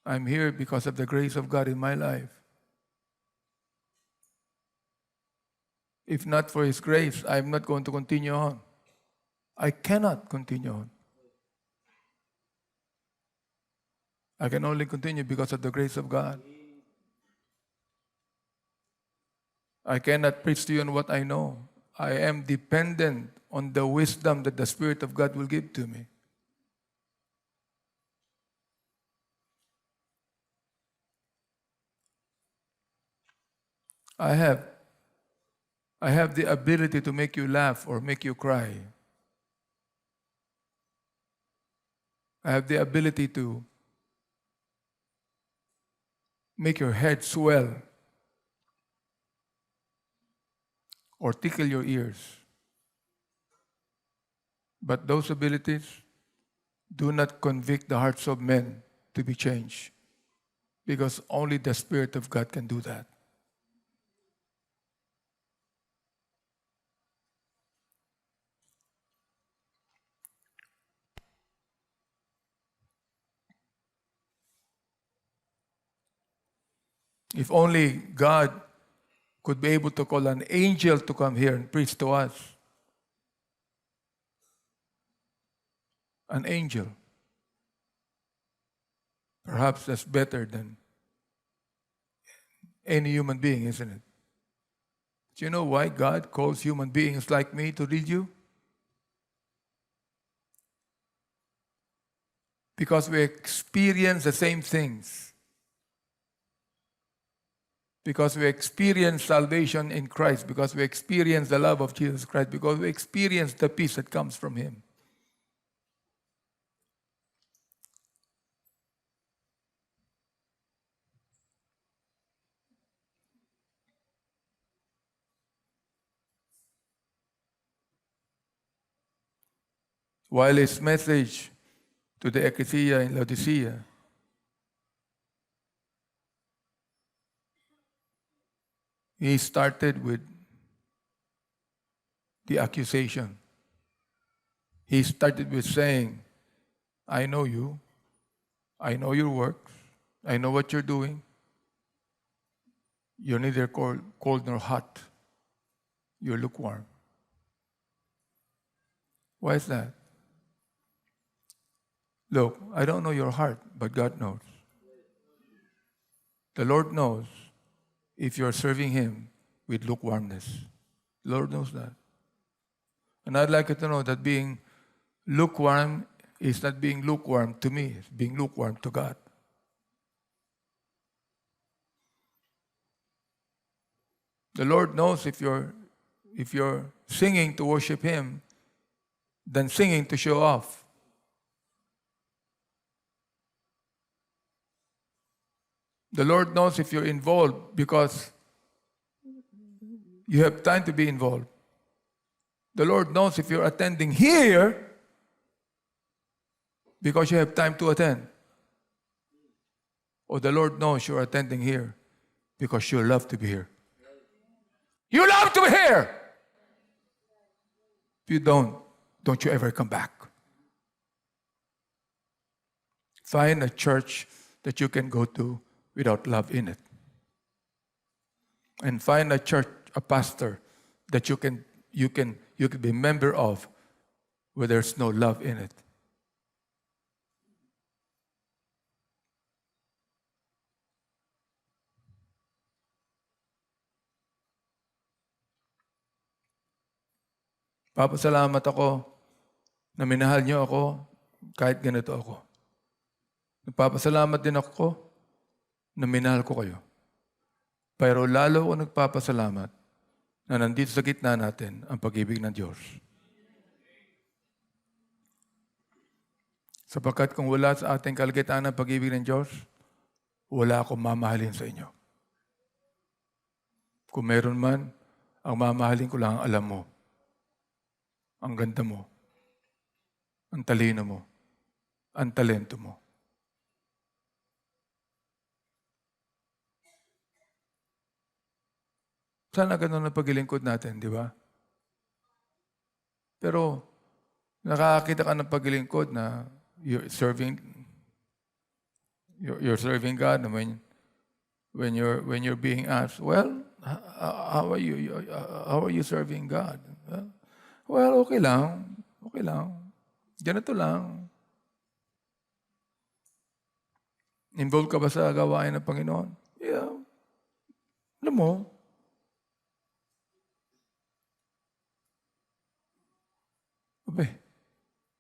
I'm here because of the grace of God in my life. If not for His grace, I'm not going to continue on. I cannot continue on. I can only continue because of the grace of God. I cannot preach to you on what I know. I am dependent on the wisdom that the Spirit of God will give to me. I have the ability to make you laugh or make you cry. I have the ability to make your head swell or tickle your ears. But those abilities do not convict the hearts of men to be changed, because only the Spirit of God can do that. If only God could be able to call an angel to come here and preach to us. An angel. Perhaps that's better than any human being, isn't it? Do you know why God calls human beings like me to lead you? Because we experience the same things. Because we experience salvation in Christ. Because we experience the love of Jesus Christ. Because we experience the peace that comes from Him. While His message to the ecclesia in Laodicea He started with the accusation. He started with saying, I know you. I know your works. I know what you're doing. You're neither cold nor hot. You're lukewarm. Why is that? Look, I don't know your heart, but God knows. The Lord knows if you're serving Him with lukewarmness. The Lord knows that. And I'd like you to know that being lukewarm is not being lukewarm to me, it's being lukewarm to God. The Lord knows if you're singing to worship Him than singing to show off. The Lord knows if you're involved because you have time to be involved. The Lord knows if you're attending here because you have time to attend. Or the Lord knows you're attending here because you love to be here. You love to be here! If you don't you ever come back. Find a church that you can go to without love in it. And find a church, a pastor that you can be a member of where there's no love in it. Papasalamat ako na minahal niyo ako kahit ganito ako. Nagpapasalamat din ako na minahal ko kayo. Pero lalo ako nagpapasalamat na nandito sa gitna natin ang pag-ibig ng Diyos. Sapagkat kung wala sa ating kalagitnaan ng pag-ibig ng Diyos, wala akong mamahalin sa inyo. Kung meron man, ang mamahalin ko lang ang alam mo, ang ganda mo, ang talino mo, ang talento mo. Sana ganun ang paglilingkod natin, di ba? Pero nakakakita ka ng paglilingkod na you're serving God, and when you're being asked, well, how are you serving God? Well, okay lang. Ganito lang. Involved ka ba sa gawain ng Panginoon? Yeah. Alam mo,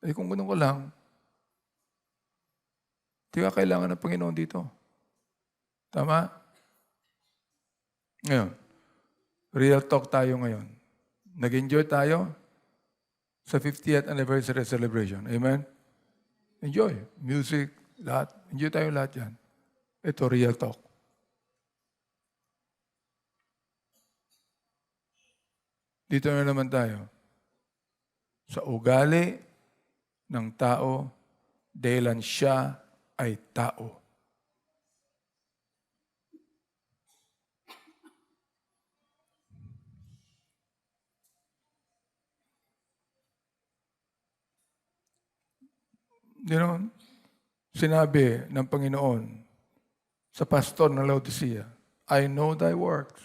kung ganun ko lang, di ka kailangan ng Panginoon dito. Tama? Ngayon, real talk tayo ngayon. Nag-enjoy tayo sa 50th anniversary celebration. Amen? Enjoy. Music, lahat. Enjoy tayo lahat yan. Ito, real talk. Dito na naman tayo. Sa ugali ng tao, dahilan siya ay tao. Sinabi ng Panginoon sa pastor ng Laodicea, I know thy works,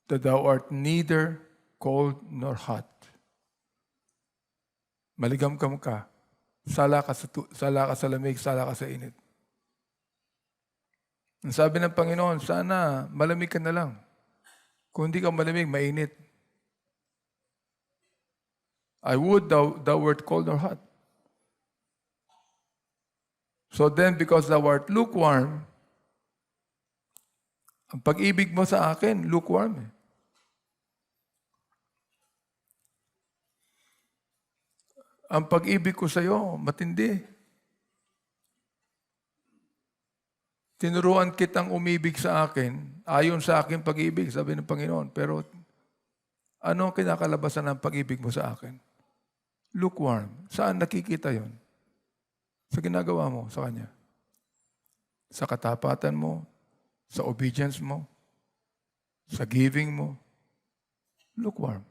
that thou art neither cold nor hot. Maligamgam ka. Sala ka sa lamig, sala ka sa init. Ang sabi ng Panginoon, sana malamig ka na lang. Kung hindi ka malamig, mainit. I would thou wert cold or hot. So then, because thou art lukewarm, ang pag-ibig mo sa akin, lukewarm. Ang pag-ibig ko sa iyo, matindi. Tinuruan kitang umibig sa akin, ayon sa aking pag-ibig, sabi ng Panginoon. Pero ano ang kinakalabasan ng pag-ibig mo sa akin? Lukewarm. Saan nakikita yon? Sa ginagawa mo sa Kanya. Sa katapatan mo, sa obedience mo, sa giving mo. Lukewarm.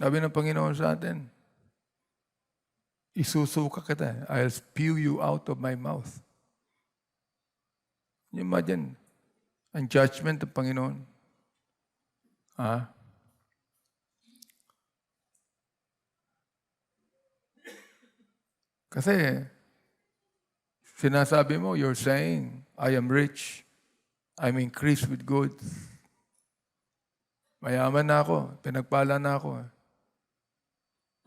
Sabi ng Panginoon sa atin, isusuka kita. I'll spew you out of my mouth. Imagine, ang judgment ng Panginoon. Kasi, sinasabi mo, you're saying, I am rich. I'm increased with goods. Mayaman na ako. Pinagpala na ako.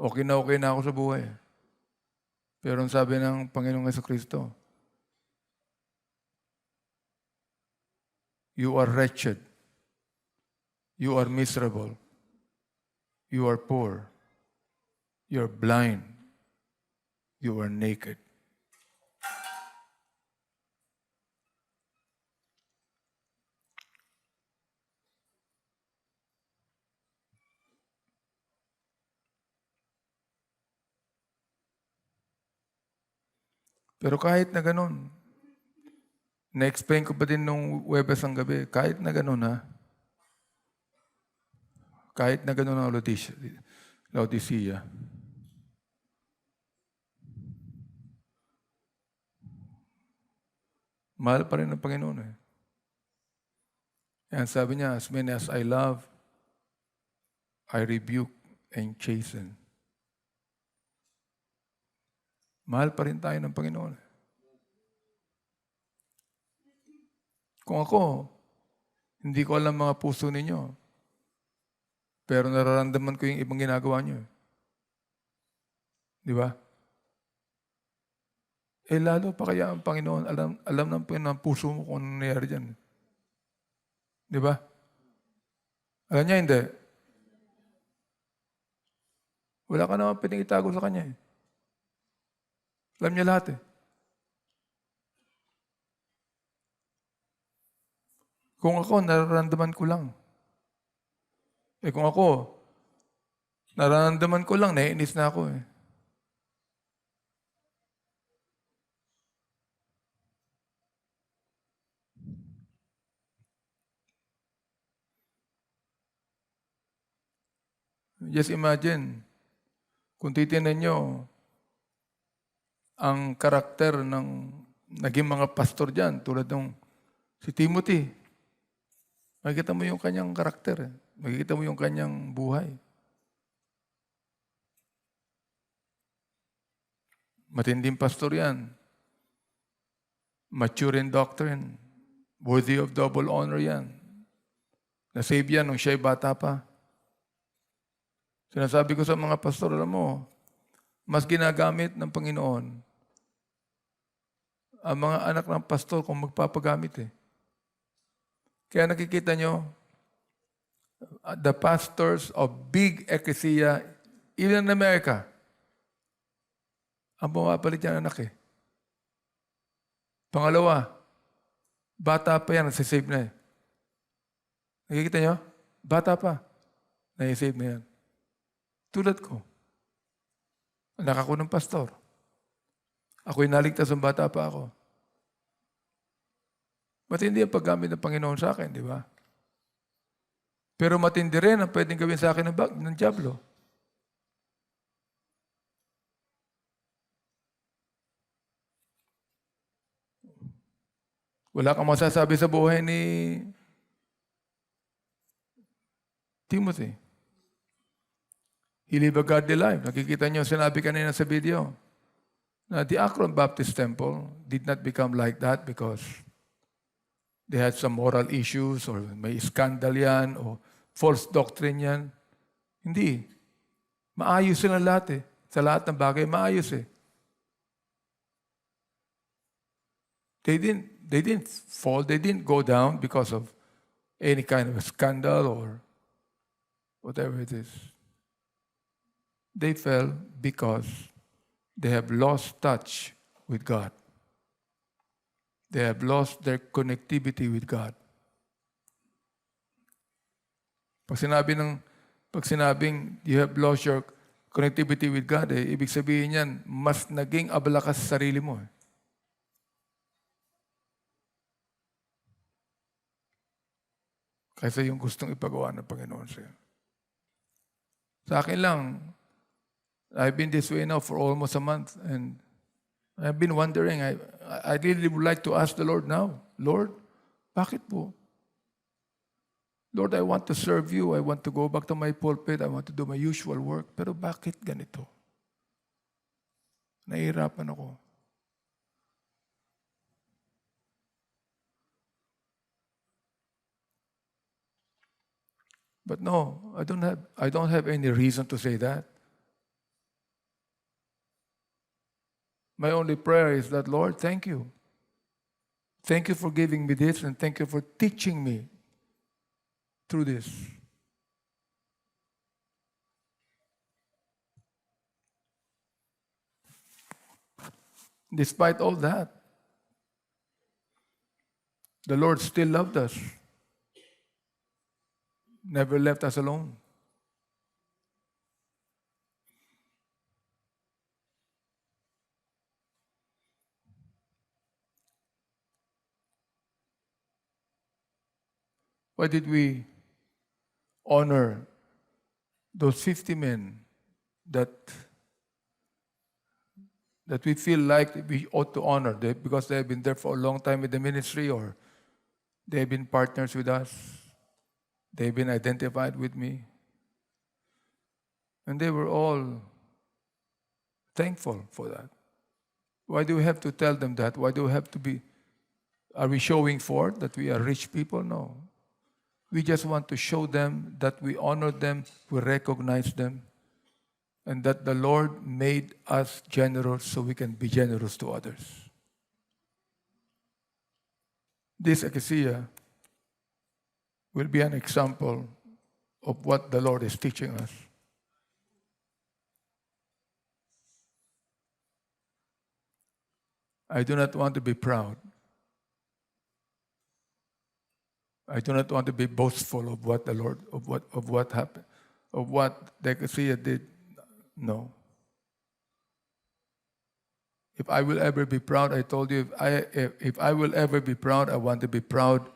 Okay na ako sa buhay. Pero ang sabi ng Panginoong Jesucristo, you are wretched. You are miserable. You are poor. You are blind. You are naked. Pero kahit na ganun, na-explain ko pa din nung Webes ang gabi, kahit na ganun kahit na ganun ang Laodicea, mahal pa rin ng Panginoon Yan sabi niya, as many as I love, I rebuke and chasten. Mahal pa rin tayo ng Panginoon. Kung ako, hindi ko alam mga puso ninyo, pero nararamdaman ko yung ibang ginagawa niyo. Di ba? Lalo pa kaya ang Panginoon, alam ng puso mo kung ano nangyayari dyan. Di ba? Alam niya, hindi. Wala ka naman pwedeng itago sa Kanya eh. Alam niya lahat eh. Kung ako, nararamdaman ko lang. Kung ako, nararamdaman ko lang, naiinis na ako eh. Just imagine, kung titignan nyo, ang karakter ng naging mga pastor dyan, tulad ng si Timothy, makikita mo yung kanyang karakter. Makikita mo yung kanyang buhay. Matinding pastor yan. Mature in doctrine. Worthy of double honor yan. Nasave yan nung siya'y bata pa. Sinasabi ko sa mga pastor, alam mo, mas ginagamit ng Panginoon ang mga anak ng pastor kung magpapagamit eh. Kaya nakikita nyo, the pastors of big ecclesia, even in America, ang bumapalit yan anak eh. Pangalawa, bata pa yan, nasisave na eh. Nakikita nyo? Bata pa, nasisave na yan. Tulad ko, anak ako ng pastor. Ako'y naligtas ng bata pa ako. Matindi ang paggamit ng Panginoon sa akin, di ba? Pero matindi rin ang pwedeng gawin sa akin ng dyablo. Wala kang masasabi sa buhay ni Timothy. He lived a godly life. Nakikita niyo, sinabi kanina sa video, na the Akron Baptist Temple did not become like that because they had some moral issues or may scandal yan o false doctrine yan. Hindi. Maayos sila lahat eh. Sa lahat ng bagay, maayos eh. They didn't fall. They didn't go down because of any kind of a scandal or whatever it is. They fell because they have lost touch with God. They have lost their connectivity with God. Pag sinabing you have lost your connectivity with God, ibig sabihin yan, mas naging abala ka sa sarili mo. Kaysa yung gustong ipagawa ng Panginoon sa'yo. Sa akin lang, I've been this way now for almost a month and I've been wondering, I really would like to ask the Lord now, Lord, bakit po? Lord, I want to serve you. I want to go back to my pulpit. I want to do my usual work. Pero bakit ganito? Nahihirapan ako. But no, I don't have any reason to say that. My only prayer is that, Lord, thank you. Thank you for giving me this and thank you for teaching me through this. Despite all that, the Lord still loved us. Never left us alone. Why did we honor those 50 men that we feel like we ought to honor because they have been there for a long time in the ministry or they have been partners with us? They've been identified with me. And they were all thankful for that. Why do we have to tell them that? Why do we have to be... Are we showing forth that we are rich people? No. We just want to show them that we honor them, we recognize them, and that the Lord made us generous so we can be generous to others. This ecclesia will be an example of what the Lord is teaching us. I do not want to be proud. I do not want to be boastful of what the Lord, of what happened, of what the ecclesia did. No. If I will ever be proud, I told you, if I will ever be proud, I want to be proud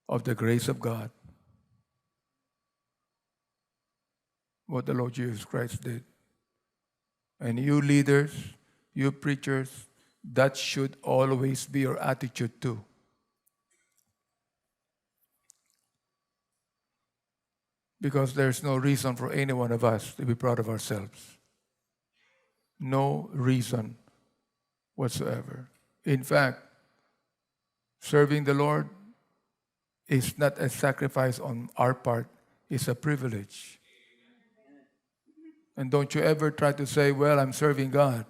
of the grace of God. What the Lord Jesus Christ did. And you leaders, you preachers, that should always be your attitude too. Because there's no reason for any one of us to be proud of ourselves. No reason whatsoever. In fact, serving the Lord is not a sacrifice on our part, it's a privilege. And don't you ever try to say, well, I'm serving God.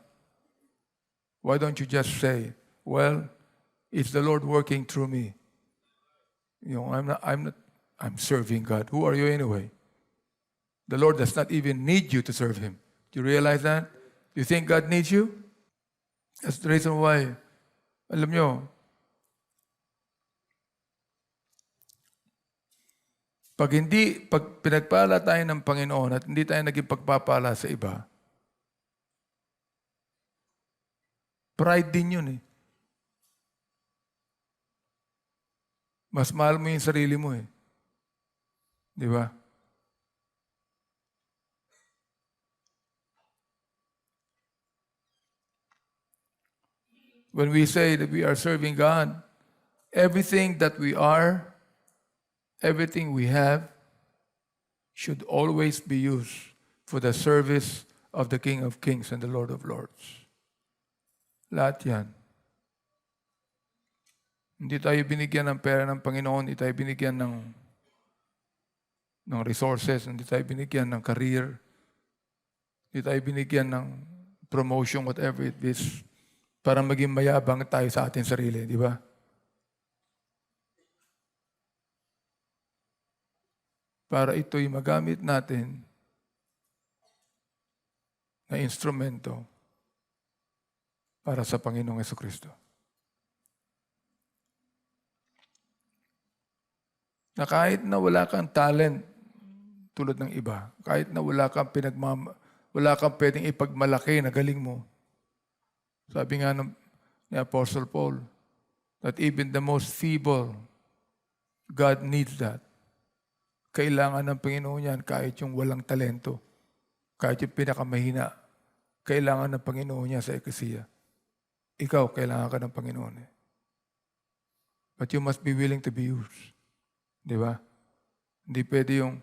Why don't you just say, well, it's the Lord working through me. You know, I'm serving God. Who are you anyway? The Lord does not even need you to serve Him. Do you realize that? Do you think God needs you? That's the reason why, alam nyo, pag pinagpala tayo ng Panginoon at hindi tayo naging pagpapala sa iba, pride din yun eh. Mas mahal mo yung sarili mo eh. Di ba? When we say that we are serving God, everything that we are, everything we have, should always be used for the service of the King of Kings and the Lord of Lords. Lahat yan. Hindi tayo binigyan ng pera ng Panginoon, hindi tayo binigyan ng resources, hindi tayo binigyan ng career, hindi tayo binigyan ng promotion, whatever it is, para maging mayabang tayo sa ating sarili, di ba? Para ito'y magamit natin na instrumento para sa Panginoong Jesucristo. Na kahit na wala kang talent tulad ng iba, kahit na wala kang pwedeng ipagmalaki na galing mo, sabi nga ni Apostle Paul, that even the most feeble, God needs that. Kailangan ng Panginoon yan kahit yung walang talento, kahit yung pinakamahina, kailangan ng Panginoon niya sa eklesiya. Ikaw, kailangan ka ng Panginoon eh. But you must be willing to be used. Di ba? Hindi pwede yung,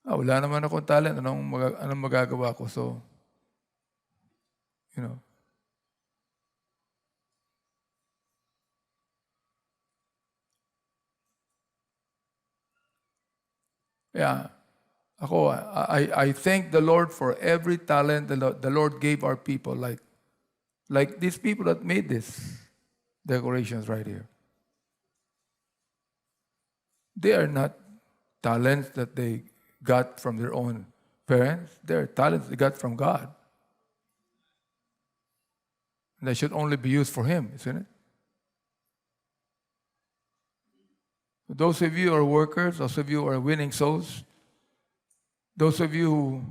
wala naman akong talent, anong magagawa ko? So, you know, yeah. I thank the Lord for every talent the Lord gave our people, like these people that made this decorations right here. They are not talents that they got from their own parents. They are talents they got from God. And they should only be used for Him, isn't it? Those of you who are workers, those of you who are winning souls, those of you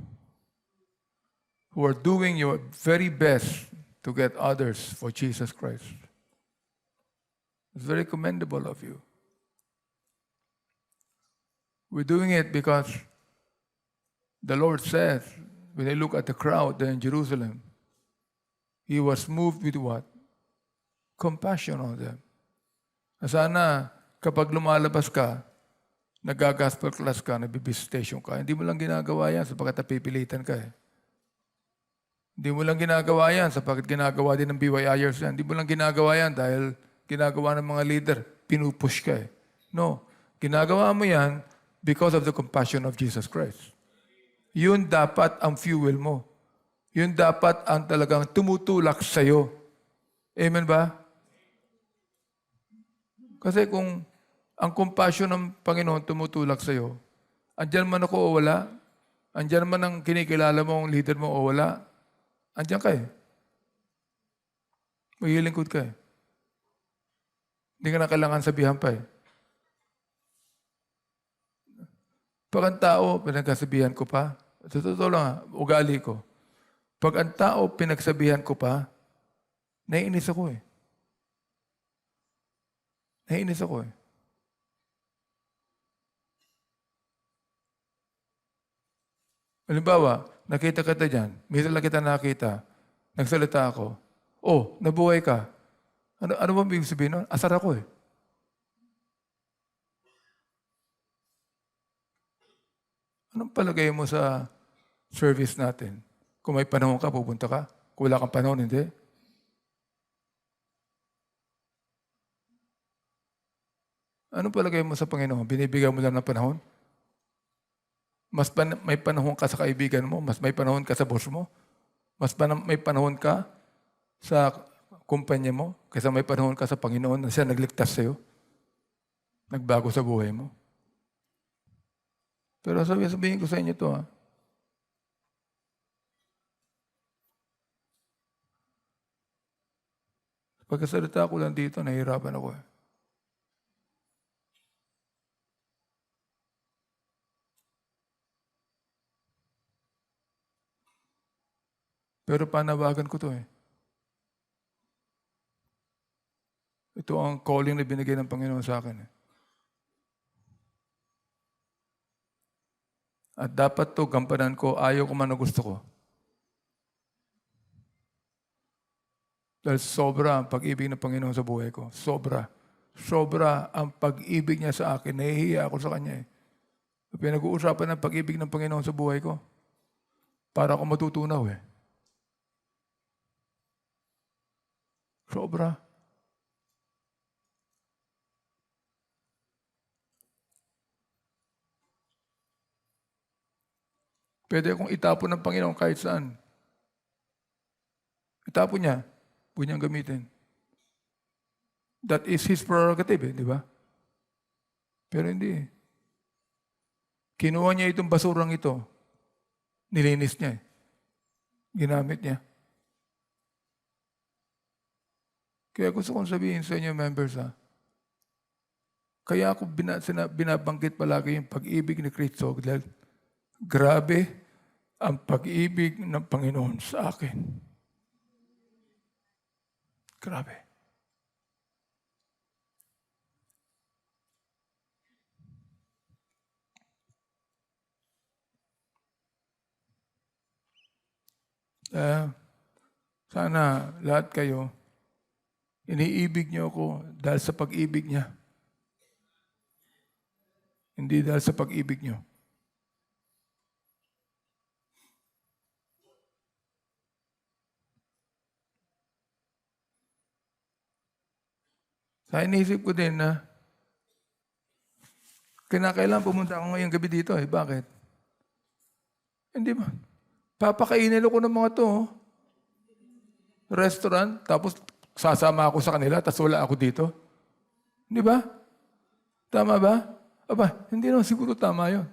who are doing your very best to get others for Jesus Christ, it's very commendable of you. We're doing it because the Lord says, when they look at the crowd there in Jerusalem, He was moved with what? Compassion on them. Sana, kapag lumalabas ka, nag-gospel class ka, nag-visitation ka, hindi mo lang ginagawa yan sapagkat napipilitan ka eh. Hindi mo lang ginagawa yan sapagkat ginagawa din ng BYIers yan. Hindi mo lang ginagawa yan dahil ginagawa ng mga leader, pinupush ka eh. No. Ginagawa mo yan because of the compassion of Jesus Christ. Yun dapat ang fuel mo. Yun dapat ang talagang tumutulak sa'yo. Amen ba? Kasi kung ang compassion ng Panginoon tumutulak sa'yo, andyan man ako o wala, andyan man ang kinikilala mo, ang leader mo o wala, andyan ka eh. Maghilingkod ka eh. Hindi ka na kailangan sabihan pa eh. Pag ang tao, pinagkasabihan ko pa, sa totoo lang, ugali ko. Pag ang tao, pinagsabihan ko pa, naiinis ako eh. Naiinis ako eh. Halimbawa, nakita kita dyan, minsan lang kita nakita, nagsalita ako, oh, nabuhay ka. Ano ba ibig sabihin nun? Asar ako eh. Anong palagay mo sa service natin? Kung may panahon ka, pupunta ka. Kung wala kang panahon, hindi. Anong palagay mo sa Panginoon? Binibigyan mo lang ng panahon? May panahon ka sa kaibigan mo? Mas may panahon ka sa boss mo? May panahon ka sa kumpanya mo? Kaysa may panahon ka sa Panginoon na siya nagligtas sa'yo? Nagbago sa buhay mo? Pero sabihin ko sa inyo ito, ha? Pagkasalita ko lang dito, nahihirapan ako eh. Pero panawagan ko to eh. Ito ang calling na binigay ng Panginoon sa akin eh. At dapat to gampanan ko, ayaw ko man o gusto ko. Dahil sobra ang pag-ibig ng Panginoon sa buhay ko. Sobra. Sobra ang pag-ibig niya sa akin. Nahihiya ako sa Kanya eh. Pinag-uusapan ng pag-ibig ng Panginoon sa buhay ko. Para ako matutunaw eh. Sobra. Pwede akong itapon ng Panginoon kahit saan. Itapon niya. Pwede niyang gamitin. That is His prerogative, di ba? Pero hindi. Kinuha niya itong basurang ito. Nilinis niya. Ginamit niya. Kaya gusto kong sabihin sa inyo, members, ha? Kaya ako binabanggit palagi yung pag-ibig ni Kristo dahil grabe ang pag-ibig ng Panginoon sa akin. Grabe. Sana lahat kayo, iniibig niyo ako dahil sa pag-ibig niya. Hindi dahil sa pag-ibig niyo. Sa inisip ko din na kinakailangan pumunta ako ngayong gabi dito eh. Bakit? Hindi ba? Papakainin ako ng mga to. Restaurant, tapos sasama ako sa kanila, tapos wala ako dito. Hindi ba? Tama ba? Aba, hindi naman siguro tama yun.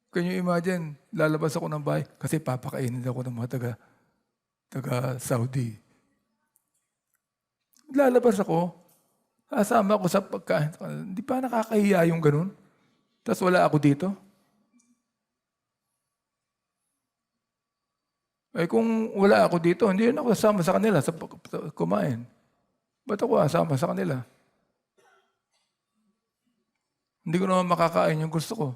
Can you imagine, lalabas ako ng bahay kasi papakainin ako ng mga taga-Saudi. Lalabas ako, kasama ako sa pagkain. Hindi pa nakakahiya yung ganun? Tapos wala ako dito? Eh kung wala ako dito, hindi rin ako kasama sa kanila sa kumain. Ba't ako kasama sa kanila? Hindi ko naman makakain yung gusto ko.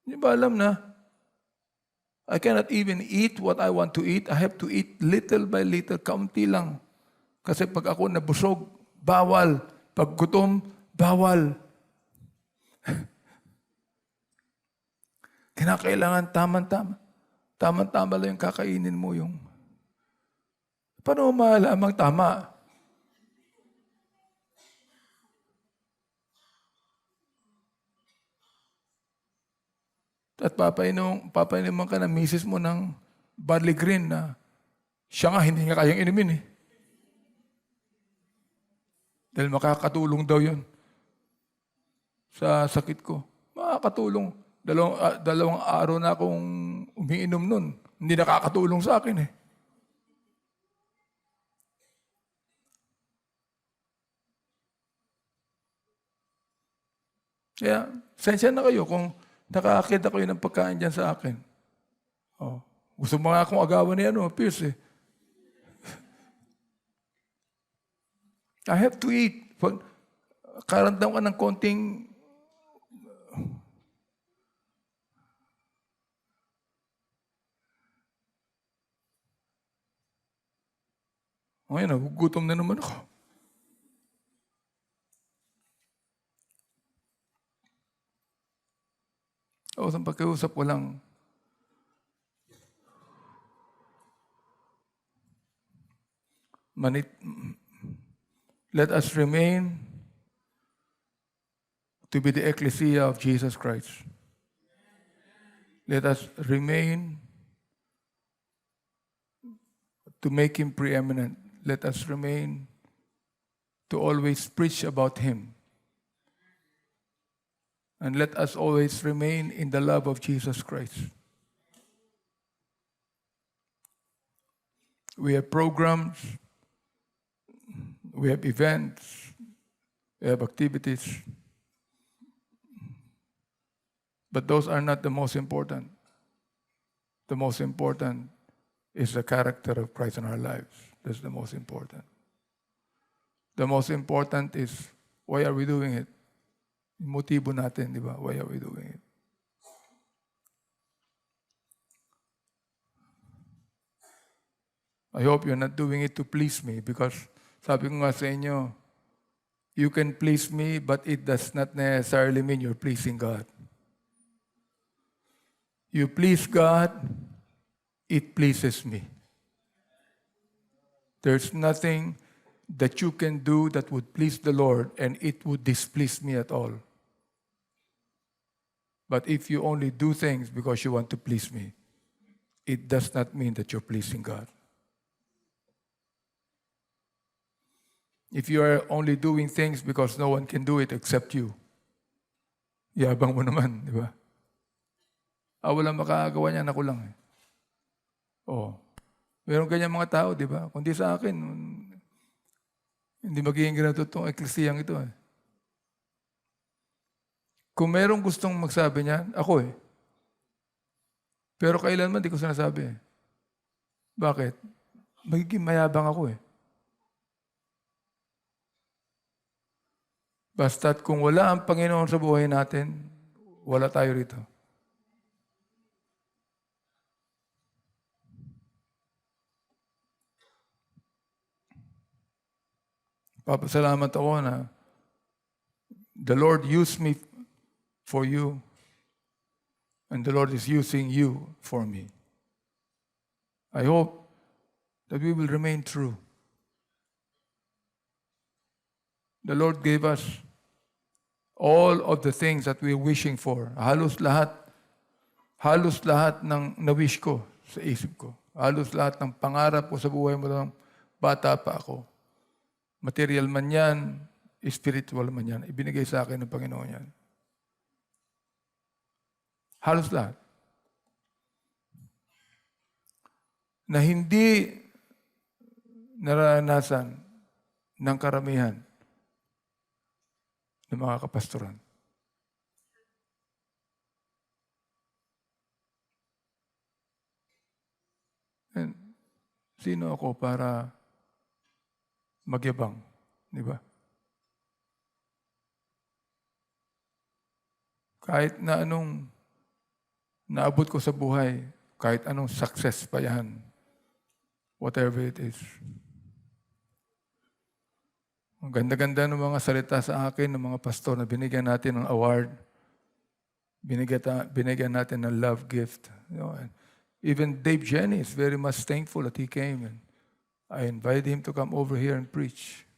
Hindi ba alam na I cannot even eat what I want to eat. I have to eat little by little, kaunti lang. Kasi pag ako nabusog, bawal. Pag gutom, bawal. Kinakailangan tama-tama. Tama-tama lang yung kakainin mo yung... Paano mo malamang tama? at papainuman ka ng misis mo ng barley green na siya nga hindi nga kayang inumin eh. Dahil makakatulong daw yun sa sakit ko. Makakatulong. Dalawang araw na akong umiinom nun. Hindi nakakatulong sa akin eh. Kaya, sensya na kayo kung nakakakita kayo ng pagkain dyan sa akin. Oh. Gusto mo nga akong agawan ni Pierce eh. I have to eat. Pag karamdam ka ng konting ngayon, nagugutom na naman ako. O, sa pagkausap ko lang, let us remain to be the ecclesia of Jesus Christ. Let us remain to make Him preeminent. Let us remain to always preach about Him. And let us always remain in the love of Jesus Christ. We have programs, we have events, we have activities. But those are not the most important. The most important is the character of Christ in our lives. That's the most important. The most important is, why are we doing it? Yung motibo natin, di ba? Why are we doing it? I hope you're not doing it to please me because sabi ko nga sa inyo, you can please me but it does not necessarily mean you're pleasing God. You please God, it pleases me. There's nothing that you can do that would please the Lord and it would displease me at all. But if you only do things because you want to please me, it does not mean that you're pleasing God. If you are only doing things because no one can do it except you, yabang mo naman, di ba? Walang makakagawa niyan, ako lang eh. Oh. Meron ganyan mga tao, di ba? Kundi sa akin, hindi magiging ganito itong eklesiyang ito eh. Kung merong gustong magsabi niyan, ako eh. Pero kailanman di ko sinasabi eh. Bakit? Magiging mayabang ako eh. Basta't kung wala ang Panginoon sa buhay natin, wala tayo rito. Papasalamat ako na the Lord used me for you and the Lord is using you for me. I hope that we will remain true. The Lord gave us all of the things that we're wishing for. Halos lahat ng na-wish ko sa isip ko. Halos lahat ng pangarap ko sa buhay mo lang, bata pa ako. Material man yan, spiritual man yan, ibinigay sa akin ng Panginoon yan. Halos lahat. Na hindi naranasan ng karamihan ng mga kapastoran. And sino ako para magyabang, di ba? Kahit na anong naabot ko sa buhay, kahit anong success pa yan, whatever it is. Ang ganda-ganda ng mga salita sa akin ng mga pastor na binigyan natin ng award, binigyan natin ng love gift. You know, and even Dave Jenny is very much thankful that he came and I invited him to come over here and preach.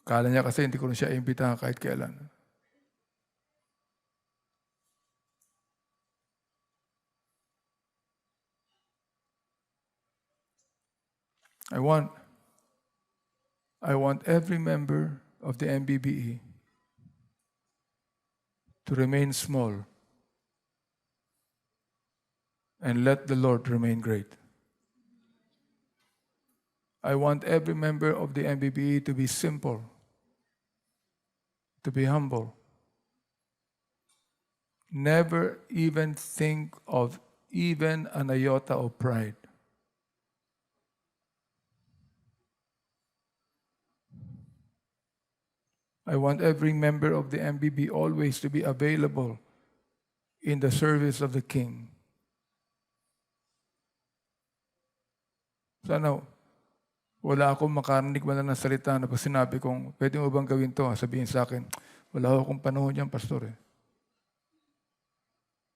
Kala niya kasi hindi ko na siya imbitahan kahit kailan. I want every member of the MBBE to remain small and let the Lord remain great. I want every member of the MBBE to be simple, to be humble. Never even think of even an iota of pride. I want every member of the MBB always to be available in the service of the King. Sana wala akong makarinig man lang ng salita na pag sinabi kong, pwede mo bang gawin to? Sabihin sa akin, wala akong panahon yan, pastor.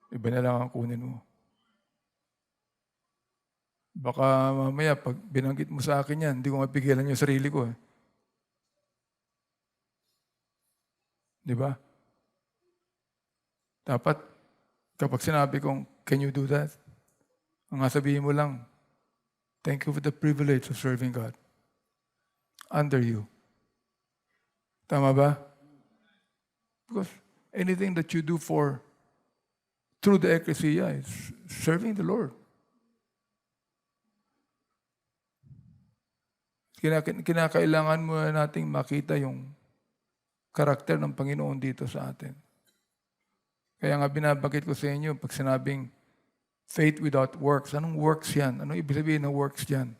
Iba na lang ang kunin mo. Baka mamaya, pag binanggit mo sa akin yan, hindi ko mapigilan yung sarili ko. Di ba? Dapat, kapag sinabi kong, can you do that? Ang sabihin mo lang, thank you for the privilege of serving God under you. Tama ba? Because anything that you do through the ecclesia is serving the Lord. Kinakailangan mo nating makita yung karakter ng Panginoon dito sa atin. Kaya nga binabagit ko sa inyo, pag sinabing faith without works, anong works yan? Anong ibig sabihin ng works yan?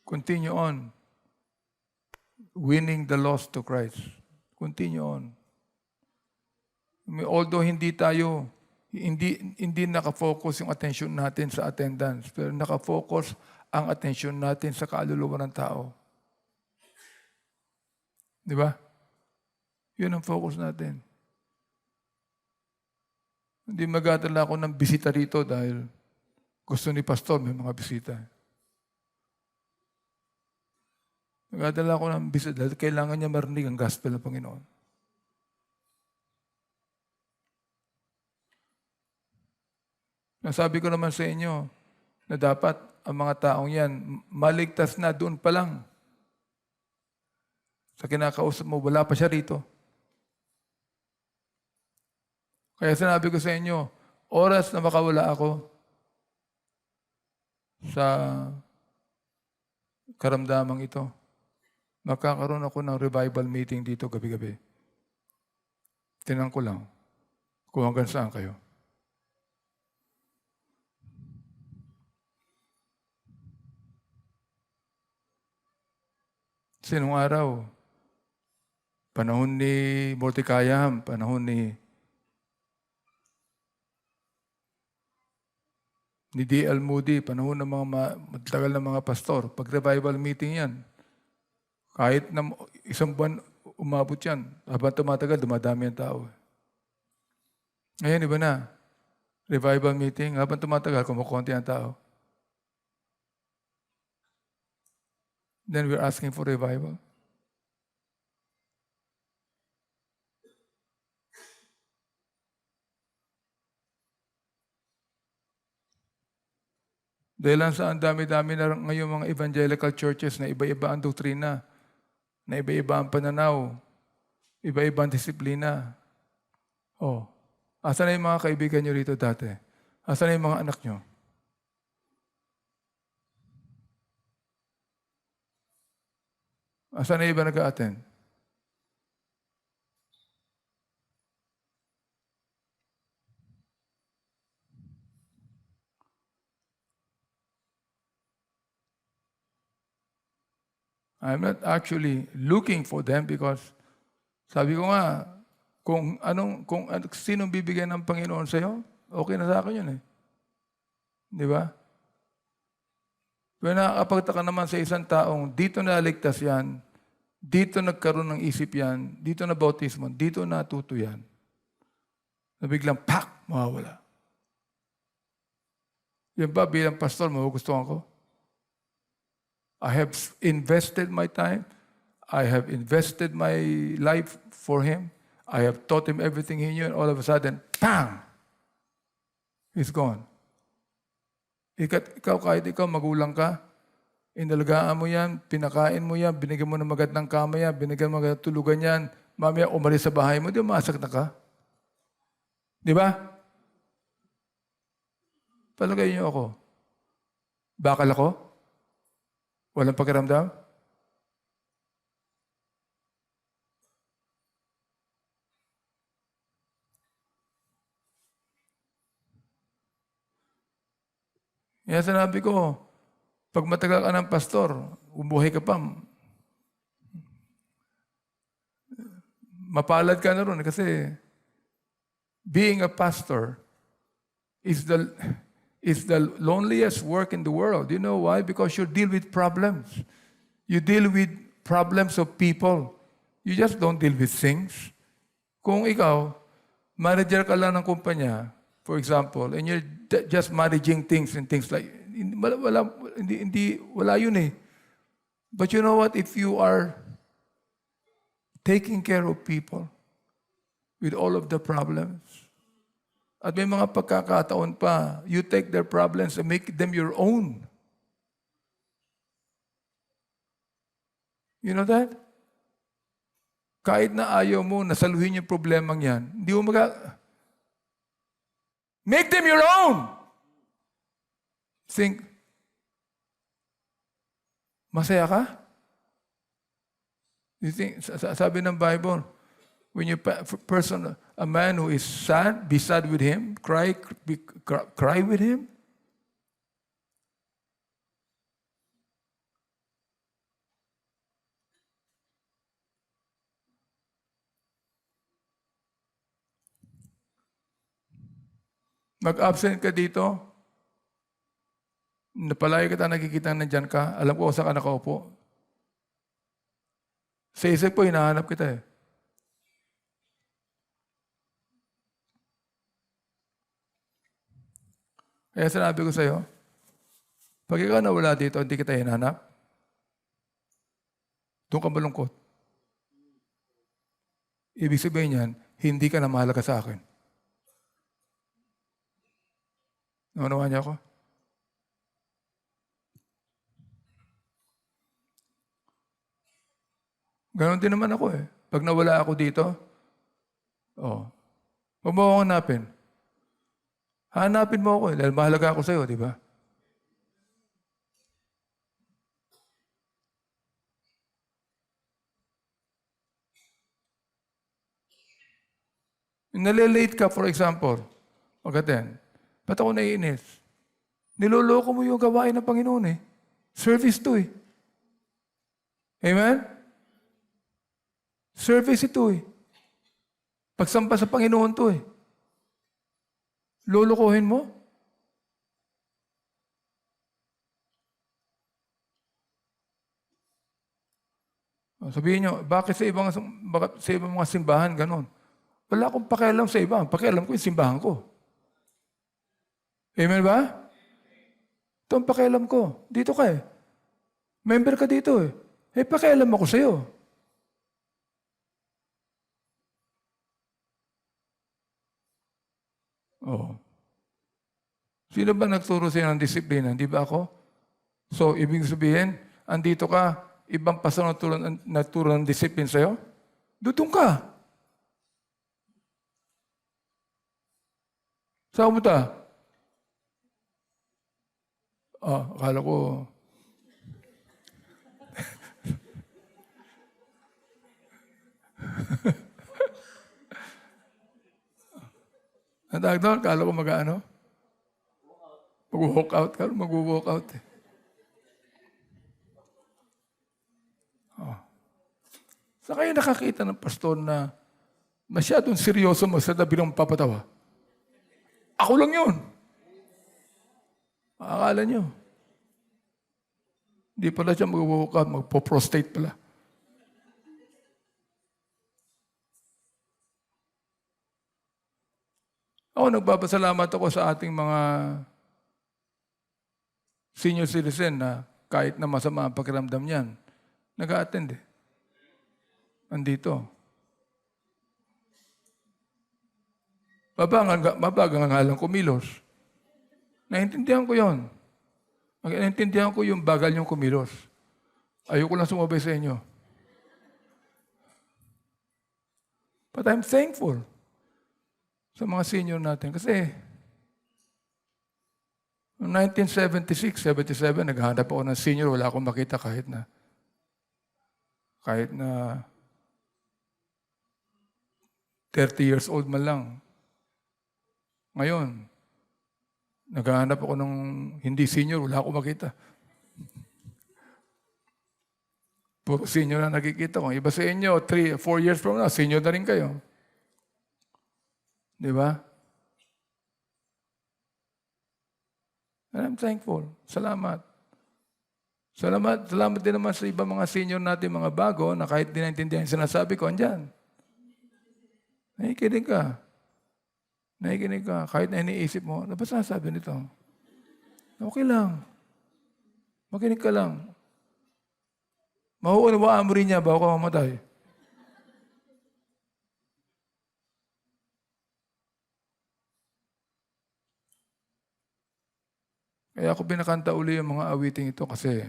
Continue on winning the lost to Christ. Continue on. Although hindi nakafocus yung attention natin sa attendance, pero nakafocus ang attention natin sa kaluluwa ng tao. Di ba? Yun ang focus natin. Hindi magdadala ako ng bisita rito dahil gusto ni pastor may mga bisita. Magdadala ako ng bisita dahil kailangan niya marinig ang gospel ng Panginoon. Nasabi ko naman sa inyo na dapat ang mga taong yan maligtas na doon pa lang. Sa kinakausap mo, wala pa siya rito. Kaya sinabi ko sa inyo, oras na makawala ako sa karamdamang ito, magkakaroon ako ng revival meeting dito gabi-gabi. Tinang ko lang kung hanggang saan kayo. Sinong araw? Panahon ni Mordecai, panahon ni D.L. Moody, panahon ng mga matagal na mga pastor. Pag revival meeting yan, kahit na isang buwan umabot yan, habang tumatagal, dumadami ang tao. Ngayon, iba na. Revival meeting, habang tumatagal, kumukunti ang tao. Then we're asking for revival. Dahil lang sa ang dami-dami na ngayon mga evangelical churches na iba-iba ang doktrina, na iba-iba ang pananaw, iba-iba ang disiplina. Asan na yung mga kaibigan nyo rito dati? Asan na yung mga anak nyo? Asan na iba nag-a-attend? I'm not actually looking for them because sabi ko nga, kung sinong bibigyan ng Panginoon sa'yo, okay na sa akin yun eh. Di ba? Pero nakakapagtaka naman sa isang taong dito naligtas yan, dito nagkaroon ng isip yan, dito na bautismo, dito natuto yan. Na biglang, pak! Mawawala. Yan ba bilang pastor, magugustuhan ko? I have invested my time. I have invested my life for Him. I have taught him everything he knew, and all of a sudden, bang! He's gone. Ikaw, kahit ikaw, magulang ka, inalagaan mo yan, pinakain mo yan, binigyan mo ng magandang kama yan, binigyan mo ng magandang tulugan yan, mamaya umalis sa bahay mo, di ba masak na ka? Di ba? Palagay niyo ako. Bakal ako? Walang pakiramdam? Yan sinabi ko, pag matagal ka ng pastor, umuhay ka pa, mapalad ka na ron kasi being a pastor is the loneliest work in the world. You know why? Because you deal with problems. You deal with problems of people. You just don't deal with things. Kung ikaw, manager ka lang ng kumpanya, for example, and you're just managing things and things like, wala yun eh. But you know what? If you are taking care of people with all of the problems, at may mga pagkakataon pa, you take their problems and make them your own. You know that? Kahit na ayaw mo, nasaluhin yung problemang yan, hindi mo make them your own! Think, masaya ka? You think, sabi ng Bible, when you a man who is sad, be sad with him, cry with him. Mag-absent ka dito, napalagi kita nakikita nandyan ka, alam ko saan ka nakaupo. Sa isip ko, hinahanap kita eh. Kaya sinabi ko sa'yo, pag ikaw nawala dito, hindi kita hinahanap, doon ka malungkot. Ibig sabihin yan, hindi ka na mahalaga sa akin. Naunawa niya ako? Ganon din naman ako eh. Pag nawala ako dito, huwag mo akong hanapin. Hanapin mo ako eh, dahil mahalaga ako sa'yo, di ba? Nalilate ka, for example, magaten, ba't ako naiinis? Niloloko mo yung gawain ng Panginoon eh. Service to eh. Amen? Service ito eh. Pagsampa sa Panginoon to eh. Lulukuhin mo? Sabihin nyo, bakit sa ibang mga simbahan ganon? Wala akong pakialam sa iba. Pakialam ko yung simbahan ko. Amen ba? Ito ang pakialam ko. Dito ka eh. Member ka dito eh. Pakialam ako sa'yo. Sino ba nagturo sa'yo ng disiplina? Hindi ba ako? So, ibig sabihin, andito ka, ibang pastor nagturo ng disiplina sa'yo? Dutong ka. Saan mo ta? Akala ko. Ang tawag doon, akala ko mag-ano? Mag-walk out ka, mag-walk out eh. Saan kayo nakakita ng pastor na masyadong seryoso mo sa tabi ng papatawa? Ako lang yun. Akala nyo. Hindi pala siya mag-walk out, magpo-prostate pala. Ako, nagpapasalamat ako sa ating mga senior citizen na kahit na masama ang pakiramdam niyan, nag-a-attend eh. Andito. Mabagal nga lang kumilos. Naintindihan ko yon. Naintindihan ko yung bagal niyong kumilos. Ayoko lang sumabay sa inyo. But I'm thankful sa mga senior natin. Kasi, noong 1976, 77, naghahanap ako ng senior, wala akong makita kahit na 30 years old man lang. Ngayon, naghahanap ako ng hindi senior, wala akong makita. Puro senior na nakikita ko. Iba sa inyo, 3, 4 years from now, senior na rin kayo. Di ba? And I'm thankful. Salamat. Salamat din naman sa ibang mga senior natin, mga bago, na kahit di naintindihan yung sinasabi ko, andyan. Nakikinig ka. Kahit na iniisip mo, ano ba sinasabi nito? Okay lang. Makinig ka lang. Mahuunawaan mo rin niya bago ka mamatay. Kaya ako binakanta uli yung mga awiting ito kasi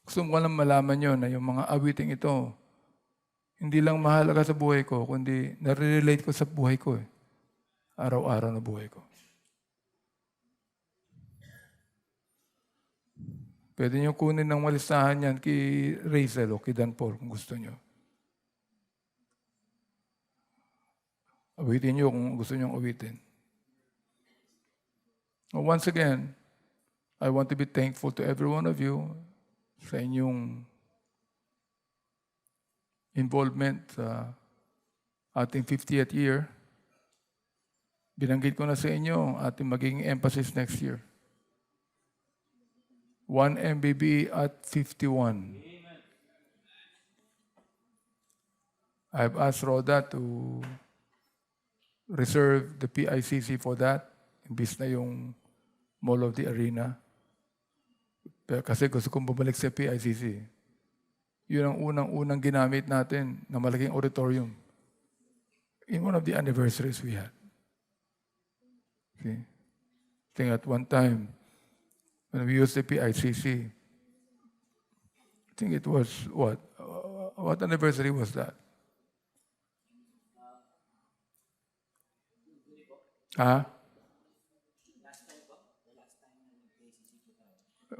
gusto ko lang malaman nyo na yung mga awiting ito, hindi lang mahalaga sa buhay ko, kundi nare-relate ko sa buhay ko. Araw-araw na buhay ko. Pwede nyo kunin ng malistahan yan kay Rachel o kay Dan Paul kung gusto nyo. Awitin nyo kung gusto nyo awitin. Once again, I want to be thankful to every one of you sa inyong involvement sa ating 50th year. Binanggit ko na sa inyo ang ating magiging emphasis next year. 1 MBB at 51. I've asked Rhoda to reserve the PICC for that. Imbis na yung Mall of the Arena. Pero kasi gusto kong bumalik sa PICC. Yun ang unang ginamit natin na malaking auditorium. In one of the anniversaries we had. See? I think at one time, when we used the PICC, I think it was what? What anniversary was that?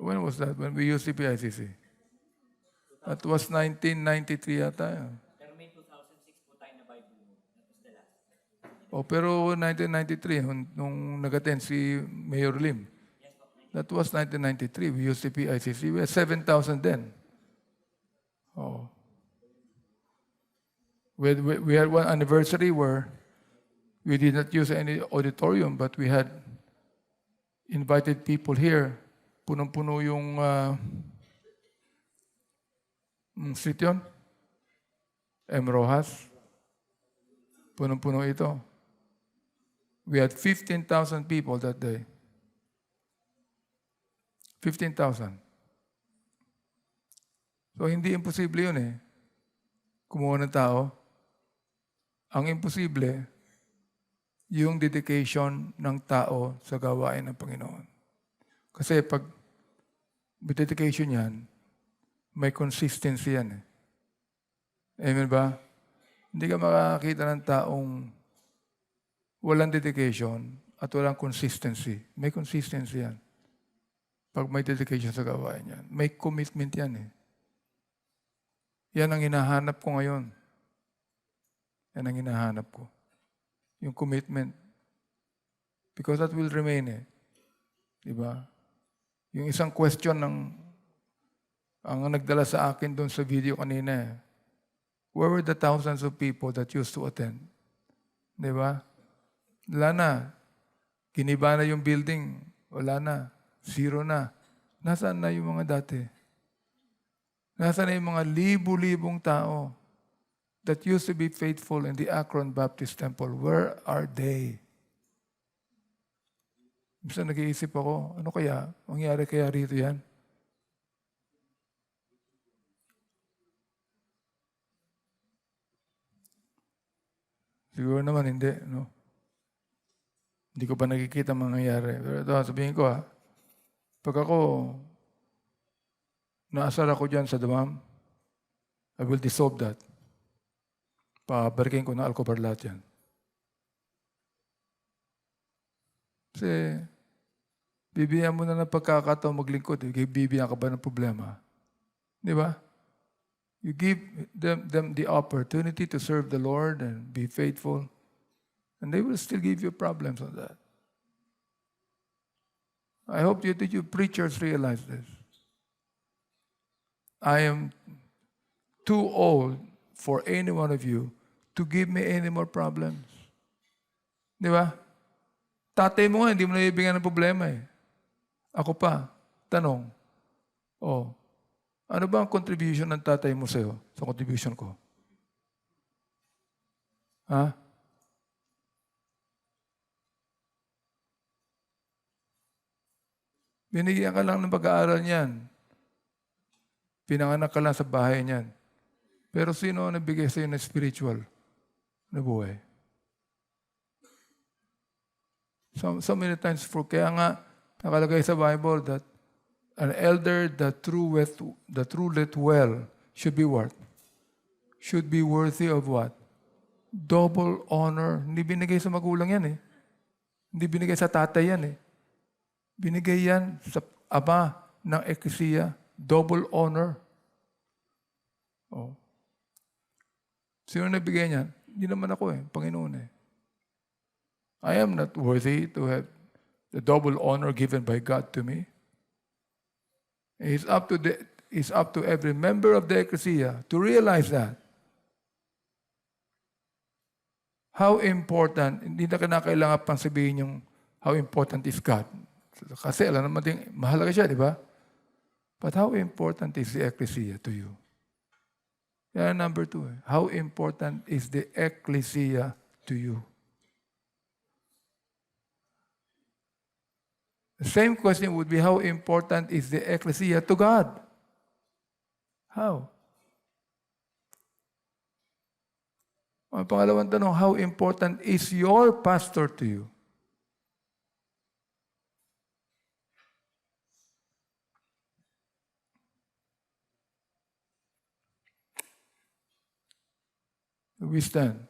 When was that? When we used the PICC? That was 1993 yata. Pero may 2006 po tayo na Bible. That was the last. Pero 1993, nung nag-attend si Mayor Lim, that was 1993. We used the PICC. We had 7,000 then. Oh. We had one anniversary where we did not use any auditorium, but we had invited people here. Punong-puno yung street yun. M. Rojas. Punong-puno ito. We had 15,000 people that day. 15,000. So, hindi imposible yun eh. Kumuha ng tao. Ang imposible, yung dedication ng tao sa gawain ng Panginoon. Kasi pag may dedication yan, may consistency yan eh. Amen ba? Hindi ka makakita ng taong walang dedication at walang consistency. May consistency yan. Pag may dedication sa gawain yan. May commitment yan eh. Yan ang hinahanap ko ngayon. Yan ang hinahanap ko. Yung commitment. Because that will remain eh. Diba? Yung isang question ang nagdala sa akin doon sa video kanina eh. Where were the thousands of people that used to attend? Diba? Wala na. Giniba na yung building. Wala na. Zero na. Nasaan na yung mga dati? Nasaan na yung mga libu-libong tao that used to be faithful in the Akron Baptist Temple? Where are they? Minsan nag-iisip ako, ano kaya? Mangyari kaya rito yan? Siguro naman hindi, no? Hindi ko pa nakikita mangyayari. Pero ito, sabihin ko pag ako naasar ako dyan sa damam, I will dissolve that. Pabarikin ko na alcohol lahat yan. Kasi, bibigyan mo na ng pagkakataon maglingkod. Bibigyan ka ba ng problema? Di ba? You give them the opportunity to serve the Lord and be faithful, and they will still give you problems on that. I hope you preachers realize this. I am too old for any one of you to give me any more problems. Di ba? Tatay mo nga, hindi mo naibigyan ng problema eh. Ako pa, tanong, ano ba ang contribution ng tatay mo sa'yo sa contribution ko? Ha? Binigyan ka lang ng pag-aaral niyan. Pinanganak ka lang sa bahay niyan. Pero sino ang nabigay sa'yo ng spiritual na buhay? So many times, kaya nga, nakalagay sa Bible that an elder that ruleth well should be what? Should be worthy of what? Double honor. Hindi binigay sa magulang yan eh. Hindi binigay sa tatay yan eh. Binigay yan sa ama ng eklesiya. Double honor. Sino nabigay niyan? Hindi naman ako eh. Panginoon eh. I am not worthy to have the double honor given by God to me. It's up to every member of the ecclesia to realize that. How important, hindi na kinakailangan pang sabihin yung how important is God. Kasi alam naman din, mahalaga siya, di ba? But how important is the ecclesia to you? Yan number 2. How important is the ecclesia to you? The same question would be, how important is the ecclesia to God? How? Ang pangalawang tanong, how important is your pastor to you? We stand.